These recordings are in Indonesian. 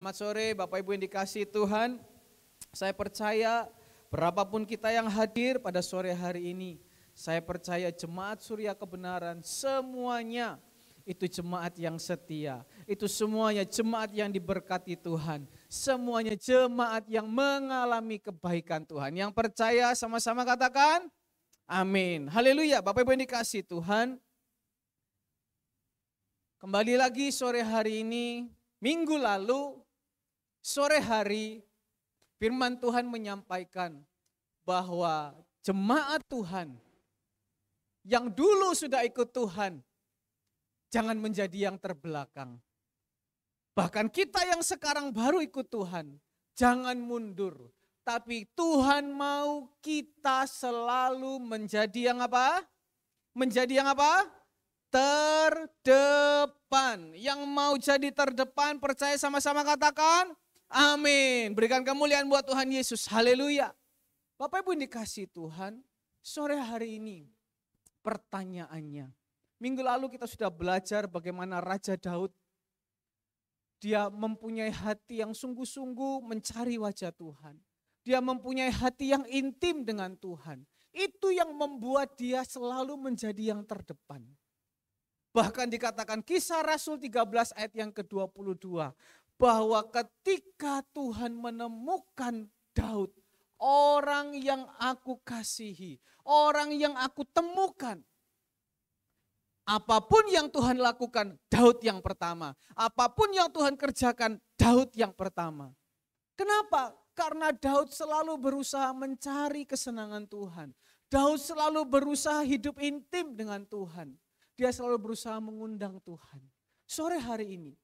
Selamat sore Bapak Ibu yang dikasihi Tuhan. Saya percaya berapapun kita yang hadir pada sore hari ini, saya percaya jemaat Surya Kebenaran semuanya itu jemaat yang setia. Itu semuanya jemaat yang diberkati Tuhan. Semuanya jemaat yang mengalami kebaikan Tuhan. Yang percaya sama-sama katakan amin. Haleluya. Bapak Ibu yang dikasihi Tuhan. Kembali lagi sore hari ini, minggu lalu sore hari firman Tuhan menyampaikan bahwa jemaat Tuhan yang dulu sudah ikut Tuhan, jangan menjadi yang terbelakang. Bahkan kita yang sekarang baru ikut Tuhan, jangan mundur. Tapi Tuhan mau kita selalu menjadi yang apa? Menjadi yang apa? Terdepan. Yang mau jadi terdepan, percaya sama-sama katakan amin. Berikan kemuliaan buat Tuhan Yesus. Haleluya. Bapak Ibu yang dikasihi Tuhan, sore hari ini pertanyaannya. Minggu lalu kita sudah belajar bagaimana Raja Daud, dia mempunyai hati yang sungguh-sungguh mencari wajah Tuhan. Dia mempunyai hati yang intim dengan Tuhan. Itu yang membuat dia selalu menjadi yang terdepan. Bahkan dikatakan Kisah Rasul 13 ayat yang ke-22. Bahwa ketika Tuhan menemukan Daud, orang yang aku kasihi, orang yang aku temukan. Apapun yang Tuhan lakukan, Daud yang pertama. Apapun yang Tuhan kerjakan, Daud yang pertama. Kenapa? Karena Daud selalu berusaha mencari kesenangan Tuhan. Daud selalu berusaha hidup intim dengan Tuhan. Dia selalu berusaha mengundang Tuhan. Sore hari ini,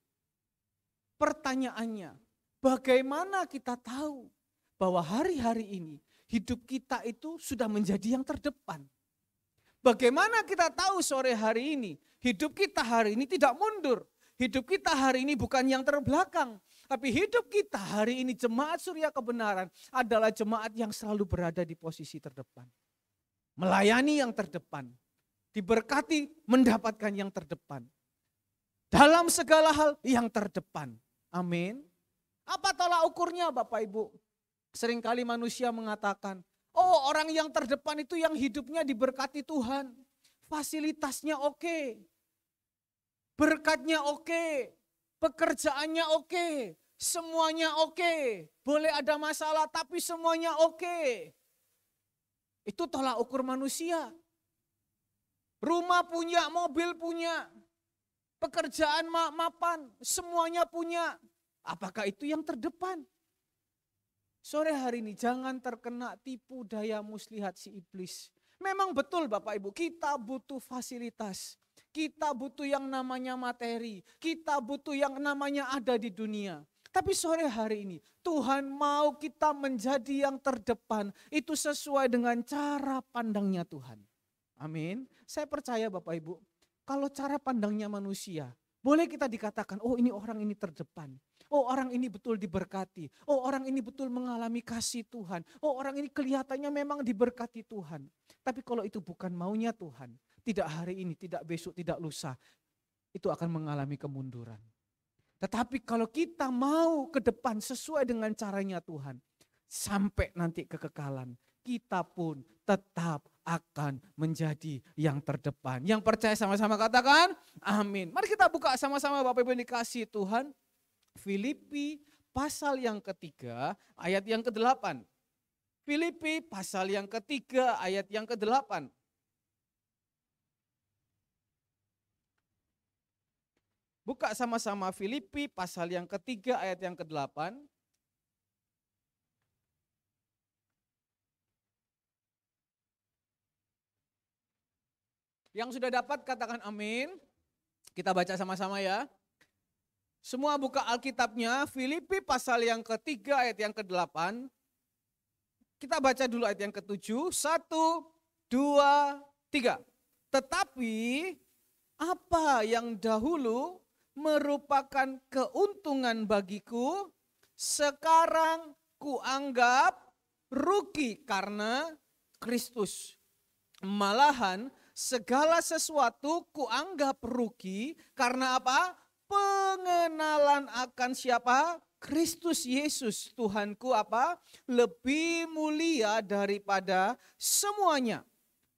pertanyaannya, bagaimana kita tahu bahwa hari-hari ini hidup kita itu sudah menjadi yang terdepan? Bagaimana kita tahu sore hari ini hidup kita hari ini tidak mundur? Hidup kita hari ini bukan yang terbelakang, tapi hidup kita hari ini jemaat Surya Kebenaran adalah jemaat yang selalu berada di posisi terdepan. Melayani yang terdepan. Diberkati mendapatkan yang terdepan. Dalam segala hal yang terdepan. Amin. Apa tolak ukurnya Bapak Ibu? Seringkali manusia mengatakan, oh orang yang terdepan itu yang hidupnya diberkati Tuhan. Fasilitasnya oke. Berkatnya oke. Pekerjaannya oke. Semuanya oke. Boleh ada masalah tapi semuanya oke. Itu tolak ukur manusia. Rumah punya, mobil punya, pekerjaan mapan, semuanya punya. Apakah itu yang terdepan? Sore hari ini jangan terkena tipu daya muslihat si iblis. Memang betul Bapak Ibu, kita butuh fasilitas. Kita butuh yang namanya materi. Kita butuh yang namanya ada di dunia. Tapi sore hari ini Tuhan mau kita menjadi yang terdepan. Itu sesuai dengan cara pandangnya Tuhan. Amin. Saya percaya Bapak Ibu, kalau cara pandangnya manusia, boleh kita dikatakan, oh ini orang ini terdepan. Oh orang ini betul diberkati. Oh orang ini betul mengalami kasih Tuhan. Oh orang ini kelihatannya memang diberkati Tuhan. Tapi kalau itu bukan maunya Tuhan, tidak hari ini, tidak besok, tidak lusa, itu akan mengalami kemunduran. Tetapi kalau kita mau ke depan sesuai dengan caranya Tuhan, sampai nanti kekekalan, kita pun tetap akan menjadi yang terdepan. Yang percaya sama-sama katakan amin. Mari kita buka sama-sama Bapak Ibu yang dikasihi Tuhan. Filipi pasal yang ketiga ayat yang ke-8. Filipi pasal yang ketiga ayat yang ke-8. Buka sama-sama Filipi pasal yang ketiga ayat yang ke-8. Yang sudah dapat katakan amin. Kita baca sama-sama ya. Semua buka Alkitabnya, Filipi pasal yang ketiga ayat yang ke-8. Kita baca dulu ayat yang ke-7. 1, 2, 3. Tetapi apa yang dahulu merupakan keuntungan bagiku, sekarang kuanggap rugi karena Kristus. Malahan segala sesuatu kuanggap rugi karena apa? Pengenalan akan siapa? Kristus Yesus Tuhanku apa? Lebih mulia daripada semuanya.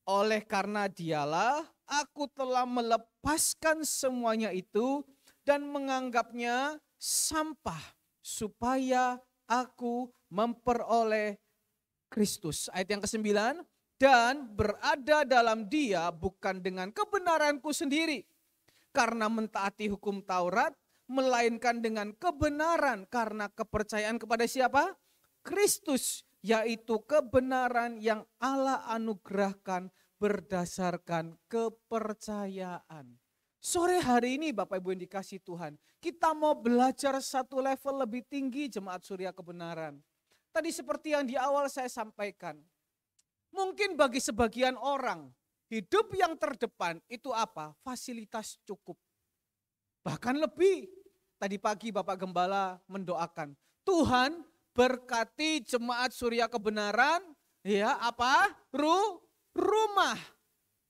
Oleh karena dialah aku telah melepaskan semuanya itu dan menganggapnya sampah supaya aku memperoleh Kristus. Ayat yang ke-9, dan berada dalam Dia bukan dengan kebenaranku sendiri karena mentaati hukum Taurat, melainkan dengan kebenaran karena kepercayaan kepada siapa? Kristus, yaitu kebenaran yang Allah anugerahkan berdasarkan kepercayaan. Sore hari ini Bapak Ibu yang dikasihi Tuhan, kita mau belajar satu level lebih tinggi Jemaat Surya Kebenaran. Tadi seperti yang di awal saya sampaikan, mungkin bagi sebagian orang, hidup yang terdepan itu apa? Fasilitas cukup. Bahkan lebih. Tadi pagi Bapak Gembala mendoakan, Tuhan berkati Jemaat Surya Kebenaran, ya apa? Rumah,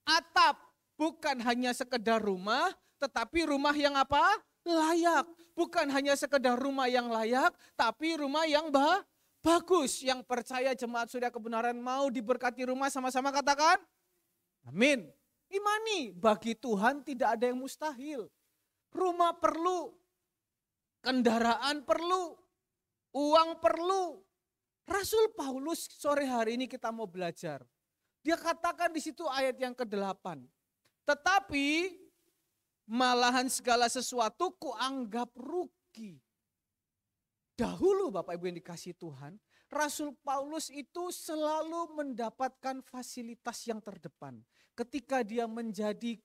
atap, bukan hanya sekedar rumah, tetapi rumah yang apa? Layak. Bukan hanya sekedar rumah yang layak, tapi rumah yang bagus. Yang percaya Jemaat Surya Kebenaran mau diberkati rumah, sama-sama katakan, amin. Imani, bagi Tuhan tidak ada yang mustahil. Rumah perlu, kendaraan perlu, uang perlu. Rasul Paulus sore hari ini kita mau belajar. Dia katakan di situ ayat yang ke-8. Tetapi malahan segala sesuatu kuanggap rugi. Dahulu Bapak Ibu yang dikasihi Tuhan, Rasul Paulus itu selalu mendapatkan fasilitas yang terdepan. Ketika dia menjadi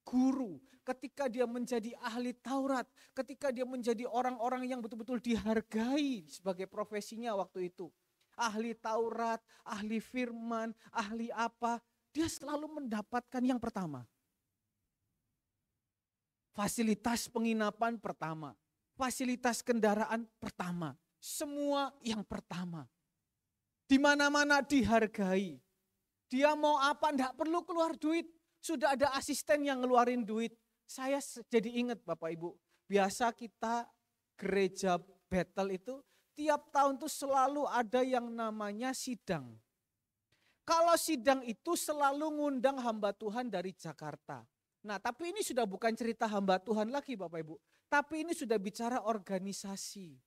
guru, ketika dia menjadi ahli Taurat, ketika dia menjadi orang-orang yang betul-betul dihargai sebagai profesinya waktu itu. Ahli Taurat, ahli firman, ahli apa, dia selalu mendapatkan yang pertama. Fasilitas penginapan pertama, fasilitas kendaraan pertama, semua yang pertama. Di mana-mana dihargai. Dia mau apa, enggak perlu keluar duit. Sudah ada asisten yang ngeluarin duit. Saya jadi ingat Bapak Ibu, biasa kita gereja Bethel itu tiap tahun tuh selalu ada yang namanya sidang. Kalau sidang itu selalu ngundang hamba Tuhan dari Jakarta. Nah tapi ini sudah bukan cerita hamba Tuhan lagi Bapak Ibu. Tapi ini sudah bicara organisasi.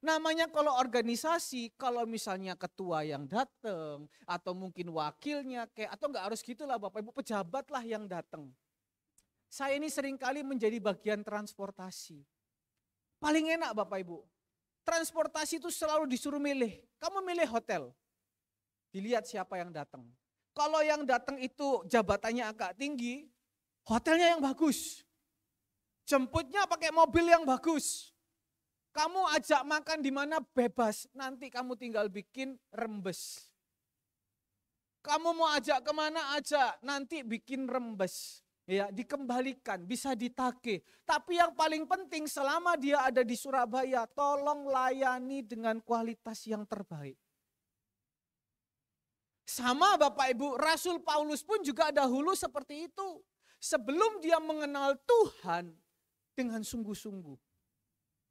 Namanya kalau organisasi, kalau misalnya ketua yang datang atau mungkin wakilnya atau enggak harus gitulah Bapak Ibu, pejabat lah yang datang. Saya ini seringkali menjadi bagian transportasi. Paling enak Bapak Ibu, transportasi itu selalu disuruh milih. Kamu milih hotel, dilihat siapa yang datang. Kalau yang datang itu jabatannya agak tinggi, hotelnya yang bagus. Jemputnya pakai mobil yang bagus. Kamu ajak makan di mana bebas, nanti kamu tinggal bikin rembes. Kamu mau ajak kemana aja, nanti bikin rembes. Ya, dikembalikan, bisa ditagih. Tapi yang paling penting selama dia ada di Surabaya, tolong layani dengan kualitas yang terbaik. Sama Bapak Ibu, Rasul Paulus pun juga dahulu seperti itu. Sebelum dia mengenal Tuhan dengan sungguh-sungguh.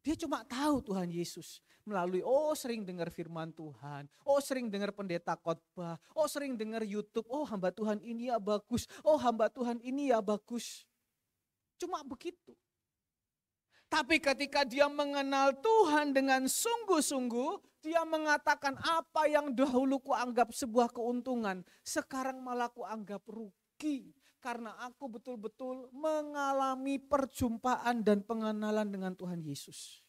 Dia cuma tahu Tuhan Yesus melalui sering dengar firman Tuhan, sering dengar pendeta khotbah, sering dengar YouTube, hamba Tuhan ini ya bagus, hamba Tuhan ini ya bagus. Cuma begitu. Tapi ketika dia mengenal Tuhan dengan sungguh-sungguh, dia mengatakan apa yang dahulu kuanggap sebuah keuntungan, sekarang malah kuanggap rugi. Karena aku betul-betul mengalami perjumpaan dan pengenalan dengan Tuhan Yesus.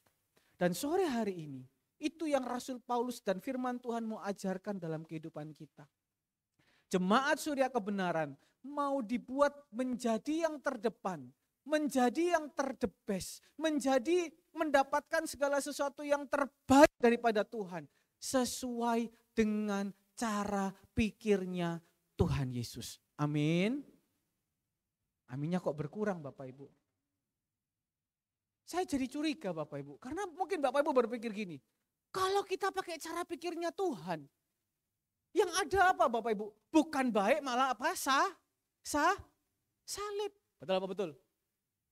Dan sore hari ini, itu yang Rasul Paulus dan firman Tuhan mau ajarkan dalam kehidupan kita. Jemaat Surya Kebenaran mau dibuat menjadi yang terdepan, menjadi yang terdebes, menjadi mendapatkan segala sesuatu yang terbaik daripada Tuhan. Sesuai dengan cara pikirnya Tuhan Yesus. Amin. Aminnya kok berkurang Bapak Ibu. Saya jadi curiga Bapak Ibu. Karena mungkin Bapak Ibu berpikir gini. Kalau kita pakai cara pikirnya Tuhan. Yang ada apa Bapak Ibu? Bukan baik malah apa? Salib. Betul apa betul?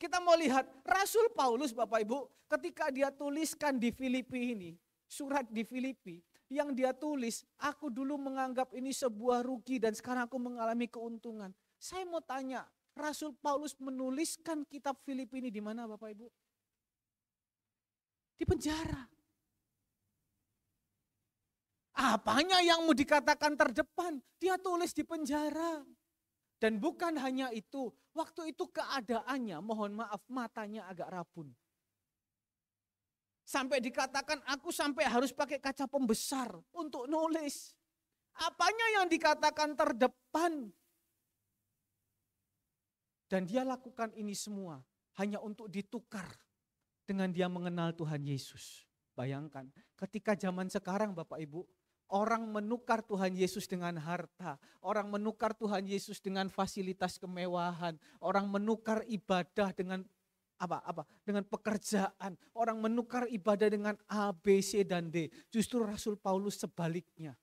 Kita mau lihat Rasul Paulus Bapak Ibu ketika dia tuliskan di Filipi ini, surat di Filipi yang dia tulis, aku dulu menganggap ini sebuah rugi dan sekarang aku mengalami keuntungan. Saya mau tanya, Rasul Paulus menuliskan kitab Filipi ini di mana Bapak Ibu? Di penjara. Apanya yang mau dikatakan terdepan? Dia tulis di penjara. Dan bukan hanya itu, waktu itu keadaannya, mohon maaf, matanya agak rabun. Sampai dikatakan aku sampai harus pakai kaca pembesar untuk nulis. Apanya yang dikatakan terdepan? Dan dia lakukan ini semua hanya untuk ditukar dengan dia mengenal Tuhan Yesus. Bayangkan, ketika zaman sekarang Bapak Ibu, orang menukar Tuhan Yesus dengan harta, orang menukar Tuhan Yesus dengan fasilitas kemewahan, orang menukar ibadah dengan dengan pekerjaan, orang menukar ibadah dengan A, B, C, dan D. Justru Rasul Paulus sebaliknya.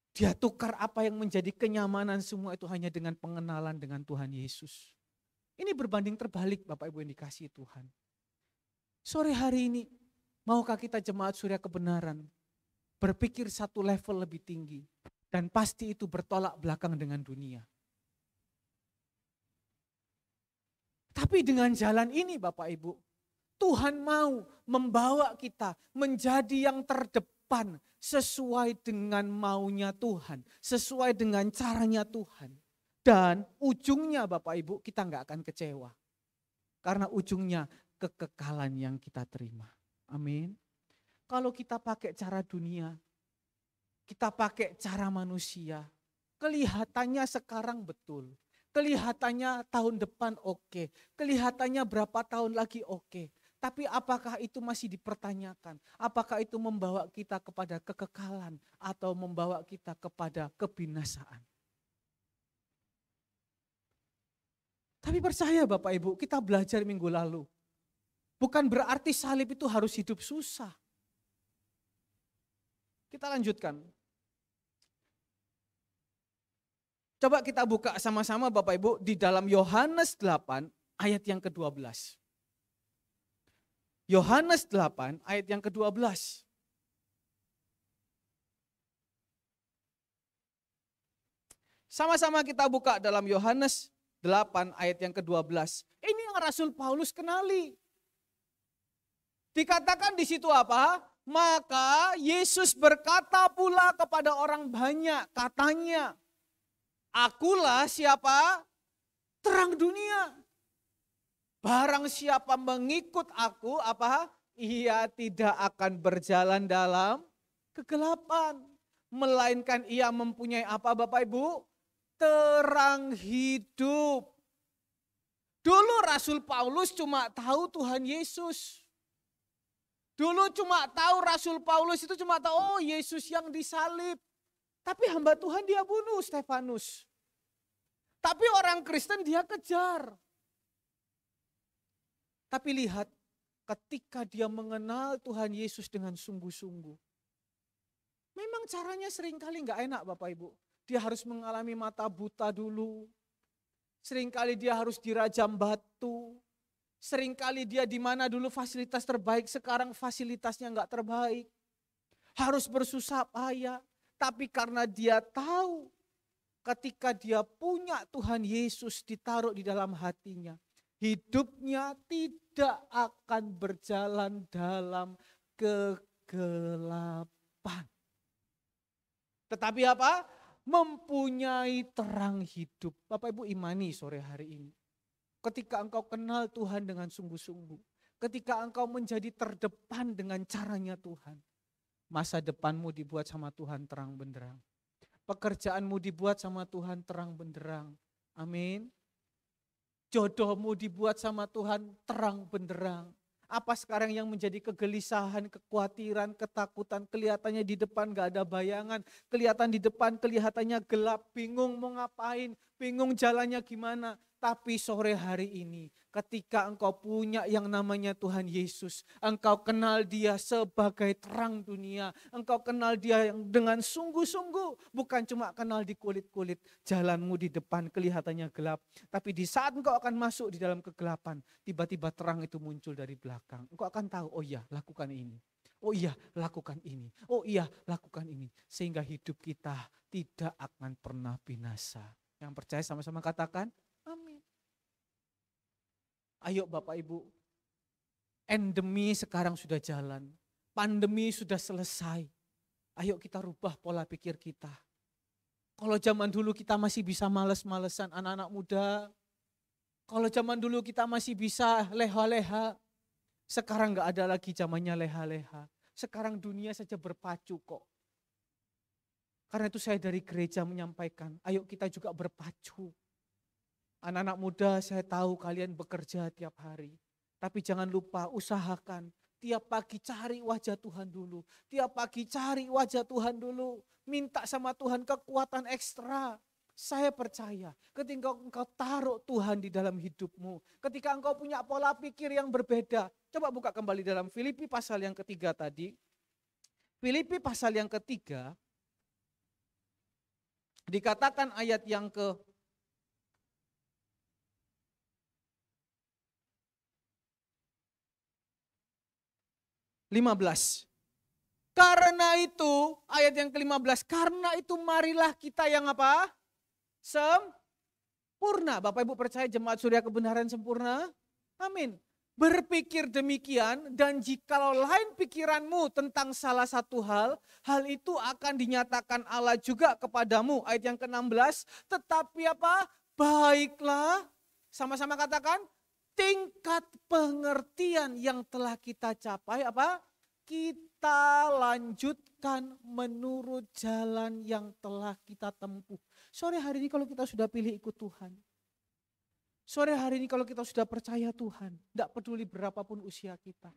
Dia tukar apa yang menjadi kenyamanan semua itu hanya dengan pengenalan dengan Tuhan Yesus. Ini berbanding terbalik Bapak Ibu yang dikasihi Tuhan. Sore hari ini, maukah kita jemaat Surya Kebenaran berpikir satu level lebih tinggi dan pasti itu bertolak belakang dengan dunia. Tapi dengan jalan ini Bapak Ibu, Tuhan mau membawa kita menjadi yang terdepan sesuai dengan maunya Tuhan, sesuai dengan caranya Tuhan. Dan ujungnya Bapak Ibu kita nggak akan kecewa. Karena ujungnya kekekalan yang kita terima. Amin. Kalau kita pakai cara dunia, kita pakai cara manusia, kelihatannya sekarang betul. Kelihatannya tahun depan oke, kelihatannya berapa tahun lagi oke. Tapi apakah itu masih dipertanyakan? Apakah itu membawa kita kepada kekekalan atau membawa kita kepada kebinasaan? Tapi percaya Bapak Ibu, kita belajar minggu lalu. Bukan berarti salib itu harus hidup susah. Kita lanjutkan. Coba kita buka sama-sama Bapak Ibu di dalam Yohanes 8 ayat yang ke-12. Yohanes 8 ayat yang ke-12. Sama-sama kita buka dalam Yohanes 8 ayat yang ke-12. Ini yang Rasul Paulus kenali. Dikatakan di situ apa? Maka Yesus berkata pula kepada orang banyak, katanya, akulah siapa? Terang dunia. Barang siapa mengikut aku, apa? Ia tidak akan berjalan dalam kegelapan. Melainkan ia mempunyai apa Bapak Ibu? Terang hidup. Dulu Rasul Paulus cuma tahu Tuhan Yesus. Dulu cuma tahu Rasul Paulus itu cuma tahu oh Yesus yang disalib. Tapi hamba Tuhan dia bunuh Stefanus. Tapi orang Kristen dia kejar. Tapi lihat ketika dia mengenal Tuhan Yesus dengan sungguh-sungguh. Memang caranya seringkali gak enak Bapak Ibu. Dia harus mengalami mata buta dulu. Seringkali dia harus dirajam batu. Seringkali dia di mana dulu fasilitas terbaik, sekarang fasilitasnya enggak terbaik. Harus bersusah payah. Tapi karena dia tahu ketika dia punya Tuhan Yesus ditaruh di dalam hatinya. Hidupnya tidak akan berjalan dalam kegelapan. Tetapi apa? Mempunyai terang hidup. Bapak Ibu imani sore hari ini. Ketika engkau kenal Tuhan dengan sungguh-sungguh. Ketika engkau menjadi terdepan dengan caranya Tuhan. Masa depanmu dibuat sama Tuhan terang benderang. Pekerjaanmu dibuat sama Tuhan terang benderang. Amin. Jodohmu dibuat sama Tuhan terang benderang. Apa sekarang yang menjadi kegelisahan, kekhawatiran, ketakutan, kelihatannya di depan gak ada bayangan, kelihatan di depan kelihatannya gelap, bingung mau ngapain, bingung jalannya gimana. Tapi sore hari ini ketika engkau punya yang namanya Tuhan Yesus, engkau kenal dia sebagai terang dunia, engkau kenal dia yang dengan sungguh-sungguh, bukan cuma kenal di kulit-kulit, jalanmu di depan kelihatannya gelap, tapi di saat engkau akan masuk di dalam kegelapan, tiba-tiba terang itu muncul dari belakang. Engkau akan tahu, oh iya lakukan ini, oh iya lakukan ini, oh iya lakukan ini, sehingga hidup kita tidak akan pernah binasa. Yang percaya sama-sama katakan, amin. Ayo Bapak Ibu, endemi sekarang sudah jalan, pandemi sudah selesai. Ayo kita rubah pola pikir kita. Kalau zaman dulu kita masih bisa males-malesan anak-anak muda, kalau zaman dulu kita masih bisa leha-leha, sekarang gak ada lagi zamannya leha-leha. Sekarang dunia saja berpacu kok. Karena itu saya dari gereja menyampaikan, ayo kita juga berpacu. Anak-anak muda saya tahu kalian bekerja tiap hari. Tapi jangan lupa usahakan. Tiap pagi cari wajah Tuhan dulu. Tiap pagi cari wajah Tuhan dulu. Minta sama Tuhan kekuatan ekstra. Saya percaya ketika engkau taruh Tuhan di dalam hidupmu. Ketika engkau punya pola pikir yang berbeda. Coba buka kembali dalam Filipi pasal yang ketiga tadi. Filipi pasal yang ketiga. Dikatakan ayat yang ke 15. Karena itu, ayat yang ke-15, karena itu marilah kita yang apa? Sempurna. Bapak Ibu percaya jemaat surya kebenaran sempurna? Amin. Berpikir demikian dan jikalau lain pikiranmu tentang salah satu hal itu akan dinyatakan Allah juga kepadamu. Ayat yang ke-16, tetapi apa? Baiklah, sama-sama katakan, tingkat pengertian yang telah kita capai apa? Kita lanjutkan menurut jalan yang telah kita tempuh. Sore hari ini kalau kita sudah pilih ikut Tuhan. Sore hari ini kalau kita sudah percaya Tuhan. Tidak peduli berapapun usia kita.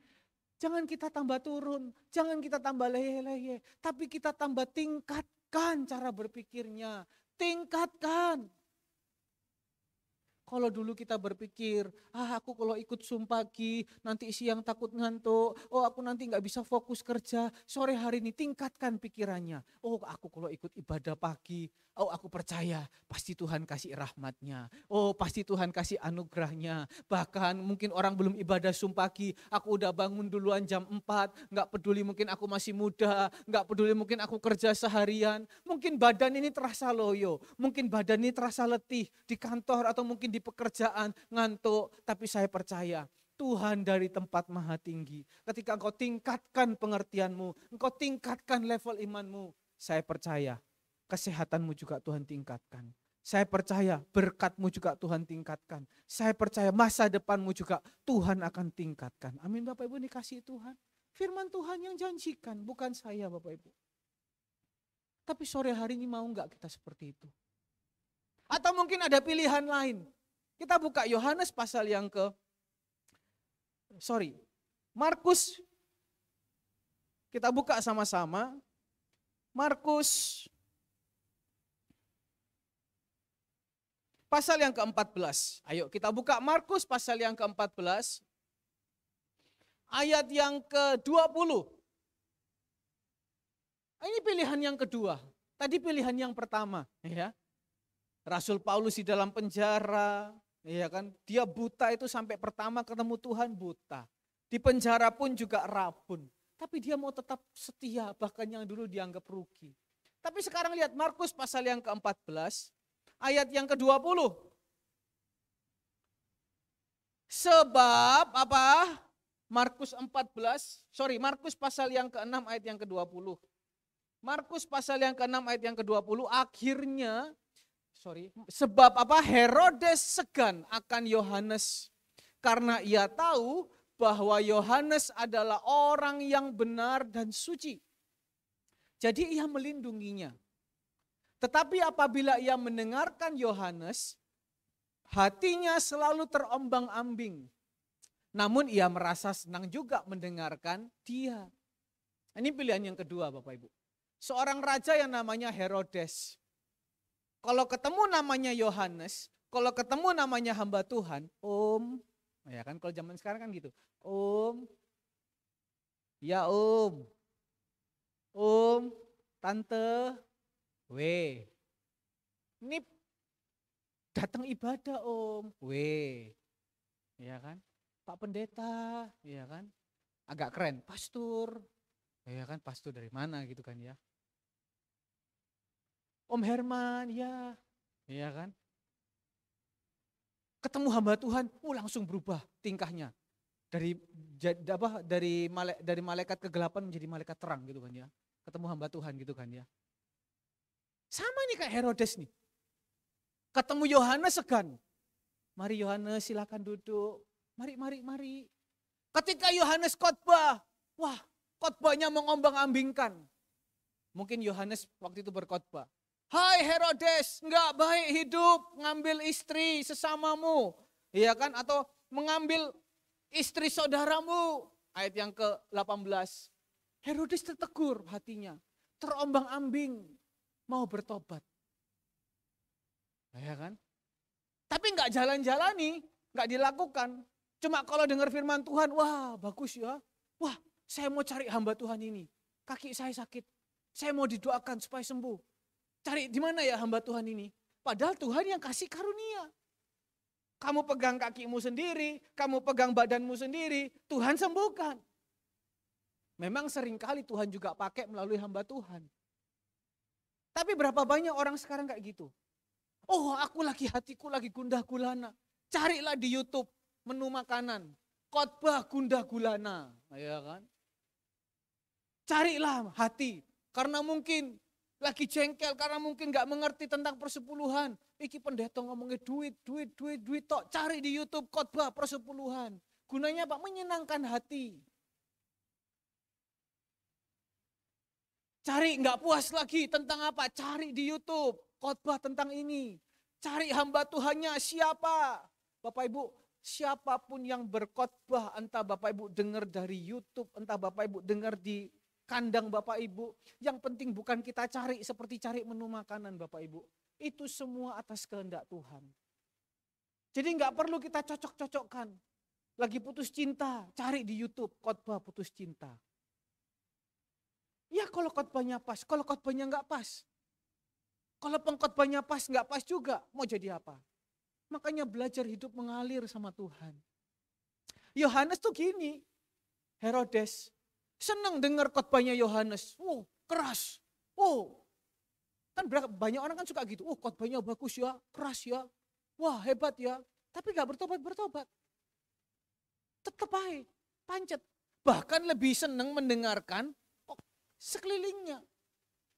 Jangan kita tambah turun, jangan kita tambah leye-leye. Tapi kita tambah tingkatkan cara berpikirnya. Tingkatkan. Kalau dulu kita berpikir, aku kalau ikut pagi nanti siang takut ngantuk, aku nanti gak bisa fokus kerja. Sore hari ini tingkatkan pikirannya. Aku kalau ikut ibadah pagi, aku percaya pasti Tuhan kasih rahmatnya. Pasti Tuhan kasih anugerahnya. Bahkan mungkin orang belum ibadah pagi, aku udah bangun duluan jam 4, gak peduli mungkin aku masih muda, gak peduli mungkin aku kerja seharian. Mungkin badan ini terasa loyo, mungkin badan ini terasa letih di kantor atau mungkin di pekerjaan, ngantuk, tapi saya percaya Tuhan dari tempat maha tinggi. Ketika engkau tingkatkan pengertianmu, engkau tingkatkan level imanmu, saya percaya kesehatanmu juga Tuhan tingkatkan. Saya percaya berkatmu juga Tuhan tingkatkan. Saya percaya masa depanmu juga Tuhan akan tingkatkan. Amin Bapak Ibu, dikasihi Tuhan. Firman Tuhan yang janjikan, bukan saya Bapak Ibu. Tapi sore hari ini mau enggak kita seperti itu? Atau mungkin ada pilihan lain. Kita buka Yohanes pasal yang Markus. Kita buka sama-sama. Markus pasal yang ke-14. Ayo kita buka Markus pasal yang ke-14. Ayat yang ke-20. Ini pilihan yang kedua. Tadi pilihan yang pertama, ya. Rasul Paulus di dalam penjara, ya kan? Dia buta itu sampai pertama ketemu Tuhan buta. Di penjara pun juga rabun. Tapi dia mau tetap setia, bahkan yang dulu dianggap rugi. Tapi sekarang lihat Markus pasal yang ke-14, ayat yang ke-20. Sebab apa? Markus pasal yang ke-6 ayat yang ke-20. Markus pasal yang ke-6 ayat yang ke-20 akhirnya sebab apa? Herodes segan akan Yohanes karena ia tahu bahwa Yohanes adalah orang yang benar dan suci. Jadi ia melindunginya. Tetapi apabila ia mendengarkan Yohanes, hatinya selalu terombang-ambing. Namun ia merasa senang juga mendengarkan dia. Ini pilihan yang kedua Bapak Ibu. Seorang raja yang namanya Herodes. Kalau ketemu namanya Yohanes, kalau ketemu namanya hamba Tuhan, Om, ya kan kalau zaman sekarang kan gitu. Om, ya Om, Tante, weh. Ini datang ibadah Om, weh. Ya kan? Pak Pendeta, ya kan? Agak keren, pastor. Ya kan, pastor dari mana gitu kan ya. Om Herman, ya kan? Ketemu hamba Tuhan, langsung berubah tingkahnya. Dari malaikat kegelapan menjadi malaikat terang gitu kan ya. Ketemu hamba Tuhan gitu kan ya. Sama nih kayak Herodes nih. Ketemu Yohanes segan. Mari Yohanes silakan duduk. Mari. Ketika Yohanes khotbah, wah khotbahnya mengombang-ambingkan. Mungkin Yohanes waktu itu berkhotbah. Hai Herodes, enggak baik hidup ngambil istri sesamamu. Iya kan? Atau mengambil istri saudaramu. Ayat yang ke-18. Herodes tertegur hatinya. Terombang-ambing. Mau bertobat. Ya kan? Tapi enggak jalan-jalani. Enggak dilakukan. Cuma kalau dengar firman Tuhan, wah bagus ya. Wah saya mau cari hamba Tuhan ini. Kaki saya sakit. Saya mau didoakan supaya sembuh. Cari di mana ya hamba Tuhan ini? Padahal Tuhan yang kasih karunia. Kamu pegang kakimu sendiri, kamu pegang badanmu sendiri, Tuhan sembuhkan. Memang seringkali Tuhan juga pakai melalui hamba Tuhan. Tapi berapa banyak orang sekarang kayak gitu? Oh hatiku lagi gundah gulana. Carilah di YouTube menu makanan. Khotbah gundah gulana. Ya kan? Carilah hati. Karena mungkin lagi jengkel, karena mungkin gak mengerti tentang persepuluhan. Iki pendeta ngomongnya duit tok. Cari di YouTube khotbah persepuluhan. Gunanya apa? Menyenangkan hati. Cari gak puas lagi tentang apa? Cari di YouTube khotbah tentang ini. Cari hamba Tuhannya siapa? Bapak Ibu, siapapun yang berkhotbah, entah Bapak Ibu dengar dari YouTube, entah Bapak Ibu dengar di kandang Bapak Ibu, yang penting bukan kita cari seperti cari menu makanan Bapak Ibu. Itu semua atas kehendak Tuhan. Jadi nggak perlu kita cocok-cocokkan. Lagi putus cinta, cari di YouTube khotbah putus cinta. Ya kalau khotbahnya pas, kalau khotbahnya nggak pas. Kalau pengkhotbahnya pas nggak pas juga, mau jadi apa? Makanya belajar hidup mengalir sama Tuhan. Yohanes tuh gini, Herodes senang dengar khotbahnya Yohanes. Keras. Kan banyak orang kan suka gitu. Khotbahnya bagus ya, keras ya. Wah, hebat ya. Tapi gak bertobat. Tetap aja, pancet. Bahkan lebih senang mendengarkan sekelilingnya.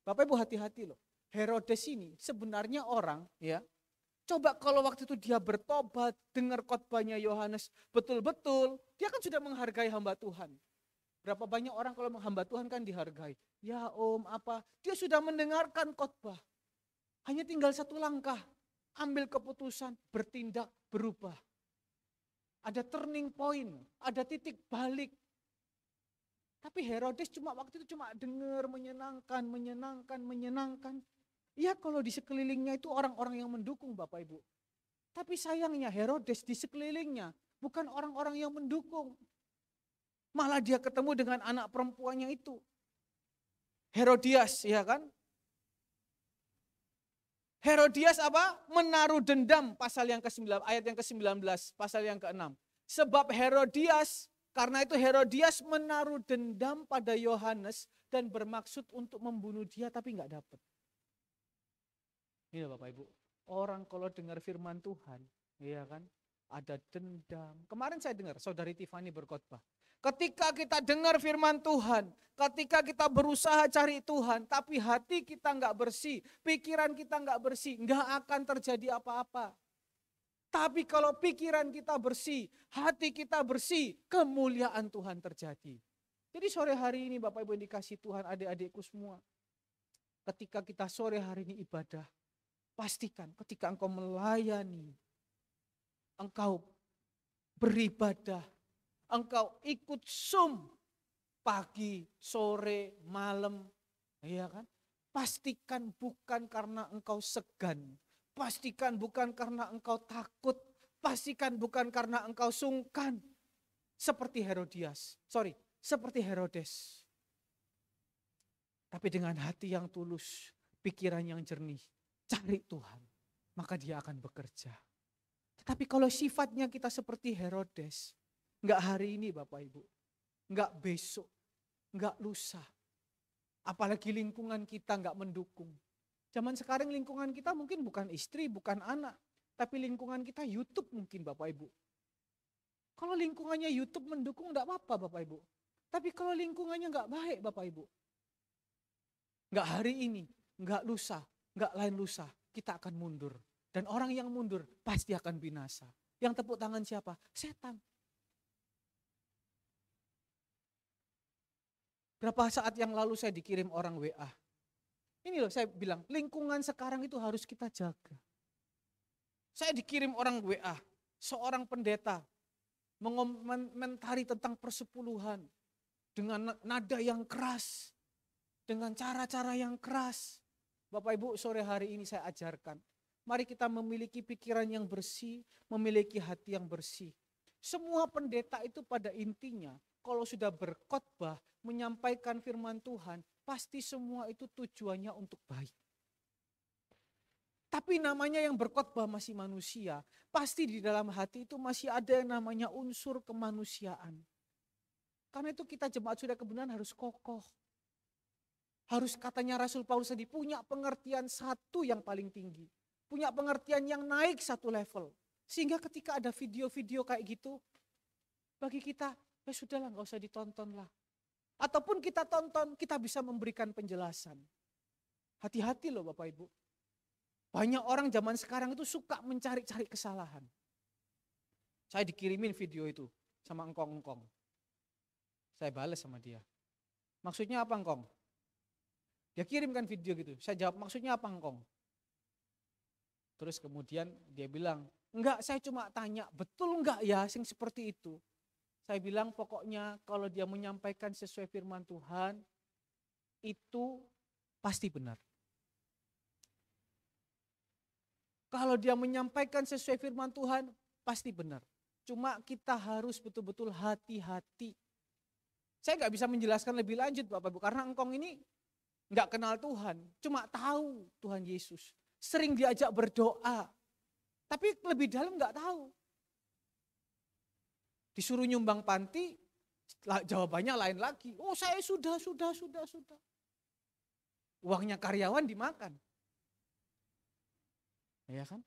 Bapak Ibu hati-hati loh. Herodes ini sebenarnya orang ya. Coba kalau waktu itu dia bertobat, dengar khotbahnya Yohanes betul-betul, dia kan sudah menghargai hamba Tuhan. Berapa banyak orang kalau hamba Tuhan kan dihargai. Ya Om apa, dia sudah mendengarkan khotbah. Hanya tinggal satu langkah, ambil keputusan, bertindak, berubah. Ada turning point, ada titik balik. Tapi Herodes waktu itu cuma dengar menyenangkan. Ya kalau di sekelilingnya itu orang-orang yang mendukung Bapak Ibu. Tapi sayangnya Herodes di sekelilingnya bukan orang-orang yang mendukung. Malah dia ketemu dengan anak perempuannya itu. Herodias, ya kan? Herodias apa? Menaruh dendam pasal yang ke-9, ayat yang ke-19, pasal yang ke-6. Sebab Herodias, karena itu Herodias menaruh dendam pada Yohanes dan bermaksud untuk membunuh dia tapi enggak dapat. Ini Bapak Ibu, orang kalau dengar firman Tuhan, ya kan? Ada dendam. Kemarin saya dengar Saudari Tiffany berkhotbah. Ketika kita dengar firman Tuhan, ketika kita berusaha cari Tuhan, tapi hati kita nggak bersih, pikiran kita nggak bersih, nggak akan terjadi apa-apa. Tapi kalau pikiran kita bersih, hati kita bersih, kemuliaan Tuhan terjadi. Jadi sore hari ini Bapak Ibu yang dikasih Tuhan, adik-adikku semua, ketika kita sore hari ini ibadah, pastikan ketika engkau melayani, engkau beribadah, engkau ikut Zoom pagi, sore, malam, iya kan? Pastikan bukan karena engkau segan. Pastikan bukan karena engkau takut. Pastikan bukan karena engkau sungkan. Seperti seperti Herodes. Tapi dengan hati yang tulus, pikiran yang jernih, cari Tuhan, maka dia akan bekerja. Tetapi kalau sifatnya kita seperti Herodes, enggak hari ini Bapak Ibu, enggak besok, enggak lusa. Apalagi lingkungan kita enggak mendukung. Zaman sekarang lingkungan kita mungkin bukan istri, bukan anak, tapi lingkungan kita YouTube mungkin Bapak Ibu. Kalau lingkungannya YouTube mendukung enggak apa-apa Bapak Ibu. Tapi kalau lingkungannya enggak baik Bapak Ibu, enggak hari ini, enggak lusa, enggak lain lusa, kita akan mundur. Dan orang yang mundur pasti akan binasa. Yang tepuk tangan siapa? Setan. Berapa saat yang lalu saya dikirim orang WA. Ini loh saya bilang, lingkungan sekarang itu harus kita jaga. Saya dikirim orang WA, seorang pendeta mengomentari tentang persepuluhan dengan nada yang keras, dengan cara-cara yang keras. Bapak Ibu, sore hari ini saya ajarkan. Mari kita memiliki pikiran yang bersih, memiliki hati yang bersih. Semua pendeta itu pada intinya, kalau sudah berkhotbah, menyampaikan firman Tuhan, pasti semua itu tujuannya untuk baik. Tapi namanya yang berkhotbah masih manusia, pasti di dalam hati itu masih ada yang namanya unsur kemanusiaan. Karena itu kita jemaat sudah kebenaran harus kokoh. Harus katanya Rasul Paulus tadi punya pengertian satu yang paling tinggi. Punya pengertian yang naik satu level. Sehingga ketika ada video-video kayak gitu, bagi kita, ya sudahlah gak usah ditonton lah. Ataupun kita tonton, kita bisa memberikan penjelasan. Hati-hati loh Bapak Ibu. Banyak orang zaman sekarang itu suka mencari-cari kesalahan. Saya dikirimin video itu sama engkong-engkong. Saya balas sama dia. Maksudnya apa engkong? Dia kirimkan video gitu. Saya jawab maksudnya apa engkong? Terus kemudian dia bilang, enggak saya cuma tanya, betul enggak ya yang seperti itu? Saya bilang pokoknya kalau dia menyampaikan sesuai firman Tuhan, itu pasti benar. Kalau dia menyampaikan sesuai firman Tuhan, pasti benar. Cuma kita harus betul-betul hati-hati. Saya nggak bisa menjelaskan lebih lanjut Bapak Ibu, karena engkong ini nggak kenal Tuhan, cuma tahu Tuhan Yesus. Sering diajak berdoa, tapi lebih dalam nggak tahu. Disuruh nyumbang panti, jawabannya lain lagi. Oh saya sudah. Uangnya karyawan dimakan. Ya kan?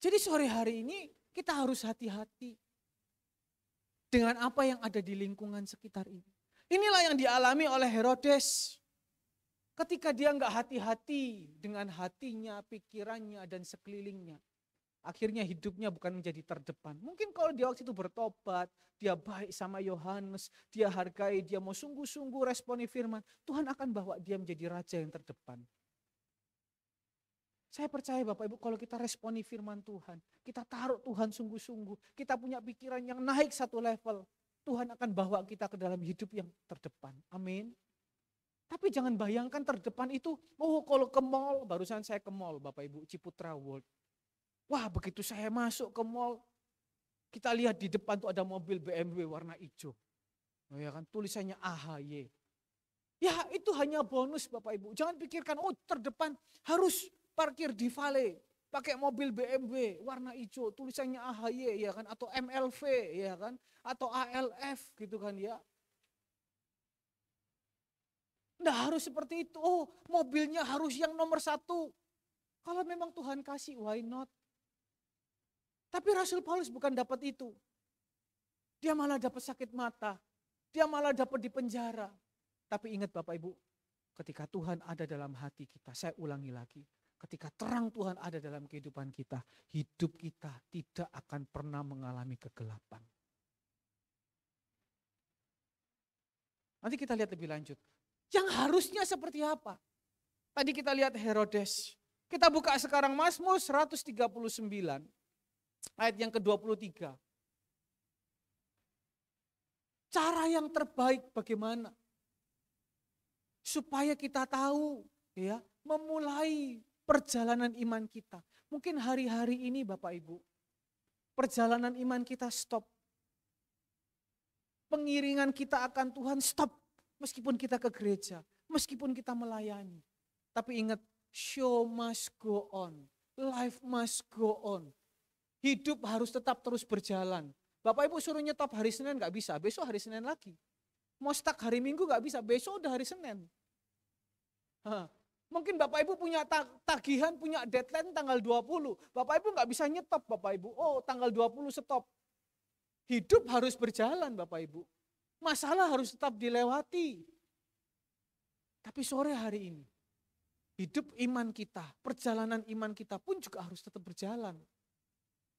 Jadi sore hari ini kita harus hati-hati dengan apa yang ada di lingkungan sekitar ini. Inilah yang dialami oleh Herodes. Ketika dia nggak hati-hati dengan hatinya, pikirannya, dan sekelilingnya. Akhirnya hidupnya bukan menjadi terdepan. Mungkin kalau dia waktu itu bertobat, dia baik sama Yohanes, dia hargai, dia mau sungguh-sungguh responi firman, Tuhan akan bawa dia menjadi raja yang terdepan. Saya percaya Bapak Ibu kalau kita responi firman Tuhan, kita taruh Tuhan sungguh-sungguh, kita punya pikiran yang naik satu level, Tuhan akan bawa kita ke dalam hidup yang terdepan. Amin. Tapi jangan bayangkan terdepan itu, oh kalau ke mall, barusan saya ke mall Bapak Ibu, Ciputra World. Wah begitu saya masuk ke mall, kita lihat di depan tuh ada mobil BMW warna hijau. Oh ya kan, tulisannya AHY. Ya itu hanya bonus Bapak Ibu, jangan pikirkan oh terdepan harus parkir di Vale, pakai mobil BMW warna hijau, tulisannya AHY ya kan, atau MLV ya kan, atau ALF gitu kan ya. Nggak harus seperti itu, oh mobilnya harus yang nomor 1. Kalau memang Tuhan kasih, why not? Tapi Rasul Paulus bukan dapat itu. Dia malah dapat sakit mata, dia malah dapat di penjara. Tapi ingat Bapak Ibu, ketika Tuhan ada dalam hati kita, saya ulangi lagi. Ketika terang Tuhan ada dalam kehidupan kita, hidup kita tidak akan pernah mengalami kegelapan. Nanti kita lihat lebih lanjut. Yang harusnya seperti apa? Tadi kita lihat Herodes. Kita buka sekarang Mazmur 139, ayat yang ke-23. Cara yang terbaik bagaimana? supaya kita tahu ya, memulai perjalanan iman kita. Mungkin hari-hari ini Bapak Ibu, perjalanan iman kita stop. Pengiringan kita akan Tuhan stop. Meskipun kita ke gereja, meskipun kita melayani. Tapi ingat, show must go on. Life must go on. Hidup harus tetap terus berjalan. Bapak Ibu suruh nyetop hari Senin gak bisa, besok hari Senin lagi. Mau stuck hari Minggu gak bisa, besok udah hari Senin. Mungkin Bapak Ibu punya tagihan, punya deadline tanggal 20. Bapak Ibu gak bisa nyetop Bapak Ibu, oh tanggal 20 stop. Hidup harus berjalan Bapak Ibu. Masalah harus tetap dilewati. Tapi sore hari ini, hidup iman kita, perjalanan iman kita pun juga harus tetap berjalan.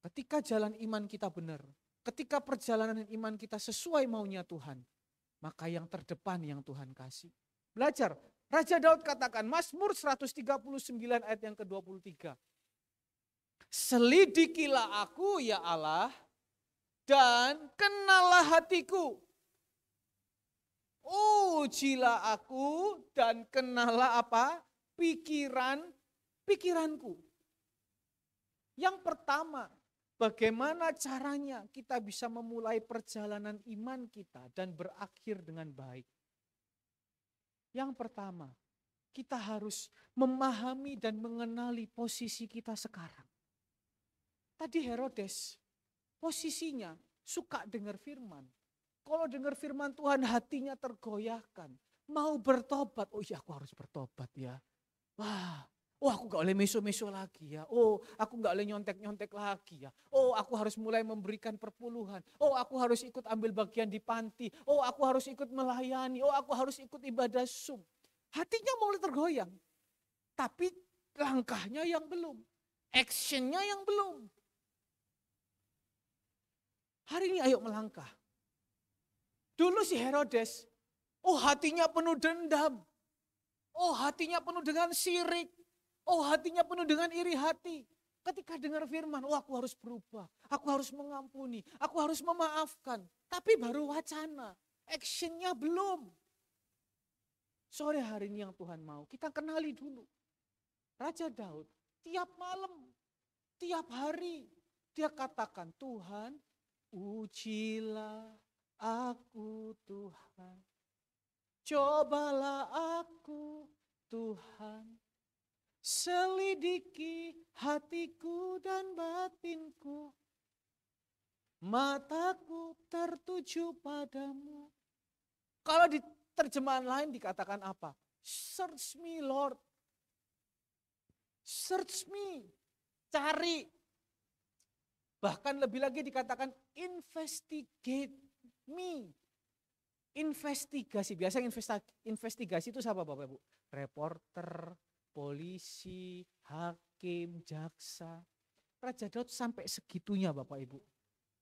Ketika jalan iman kita benar, ketika perjalanan iman kita sesuai maunya Tuhan, maka yang terdepan yang Tuhan kasih. Belajar, Raja Daud katakan, Mazmur 139 ayat yang ke-23. Selidikilah aku ya Allah, dan kenallah hatiku. Ujilah aku dan kenallah apa? Pikiranku. Yang pertama, bagaimana caranya kita bisa memulai perjalanan iman kita dan berakhir dengan baik? Yang pertama, kita harus memahami dan mengenali posisi kita sekarang. Tadi Herodes, posisinya suka dengar firman. Kalau dengar firman Tuhan hatinya tergoyahkan. Mau bertobat, oh iya aku harus bertobat ya. Wah, oh aku gak boleh meso-meso lagi ya. Oh aku gak boleh nyontek-nyontek lagi ya. Oh aku harus mulai memberikan perpuluhan. Oh aku harus ikut ambil bagian di panti. Oh aku harus ikut melayani. Oh aku harus ikut ibadah Zoom. Hatinya mulai tergoyang. Tapi langkahnya yang belum. Actionnya yang belum. Hari ini ayo melangkah. Dulu si Herodes, oh hatinya penuh dendam. Oh hatinya penuh dengan sirik. Oh hatinya penuh dengan iri hati. Ketika dengar firman, oh aku harus berubah. Aku harus mengampuni. Aku harus memaafkan. Tapi baru wacana. Actionnya belum. Sore hari ini yang Tuhan mau, kita kenali dulu. Raja Daud, tiap malam, tiap hari, dia katakan, Tuhan, ujilah aku Tuhan, cobalah aku Tuhan, selidiki hatiku dan batinku, mataku tertuju padamu. Kalau di terjemahan lain dikatakan apa? Search me Lord, search me, cari. Bahkan lebih lagi dikatakan investigate me. Investigasi, biasa investigasi itu siapa Bapak Ibu? Reporter, polisi, hakim, jaksa. Raja Daud sampai segitunya Bapak Ibu.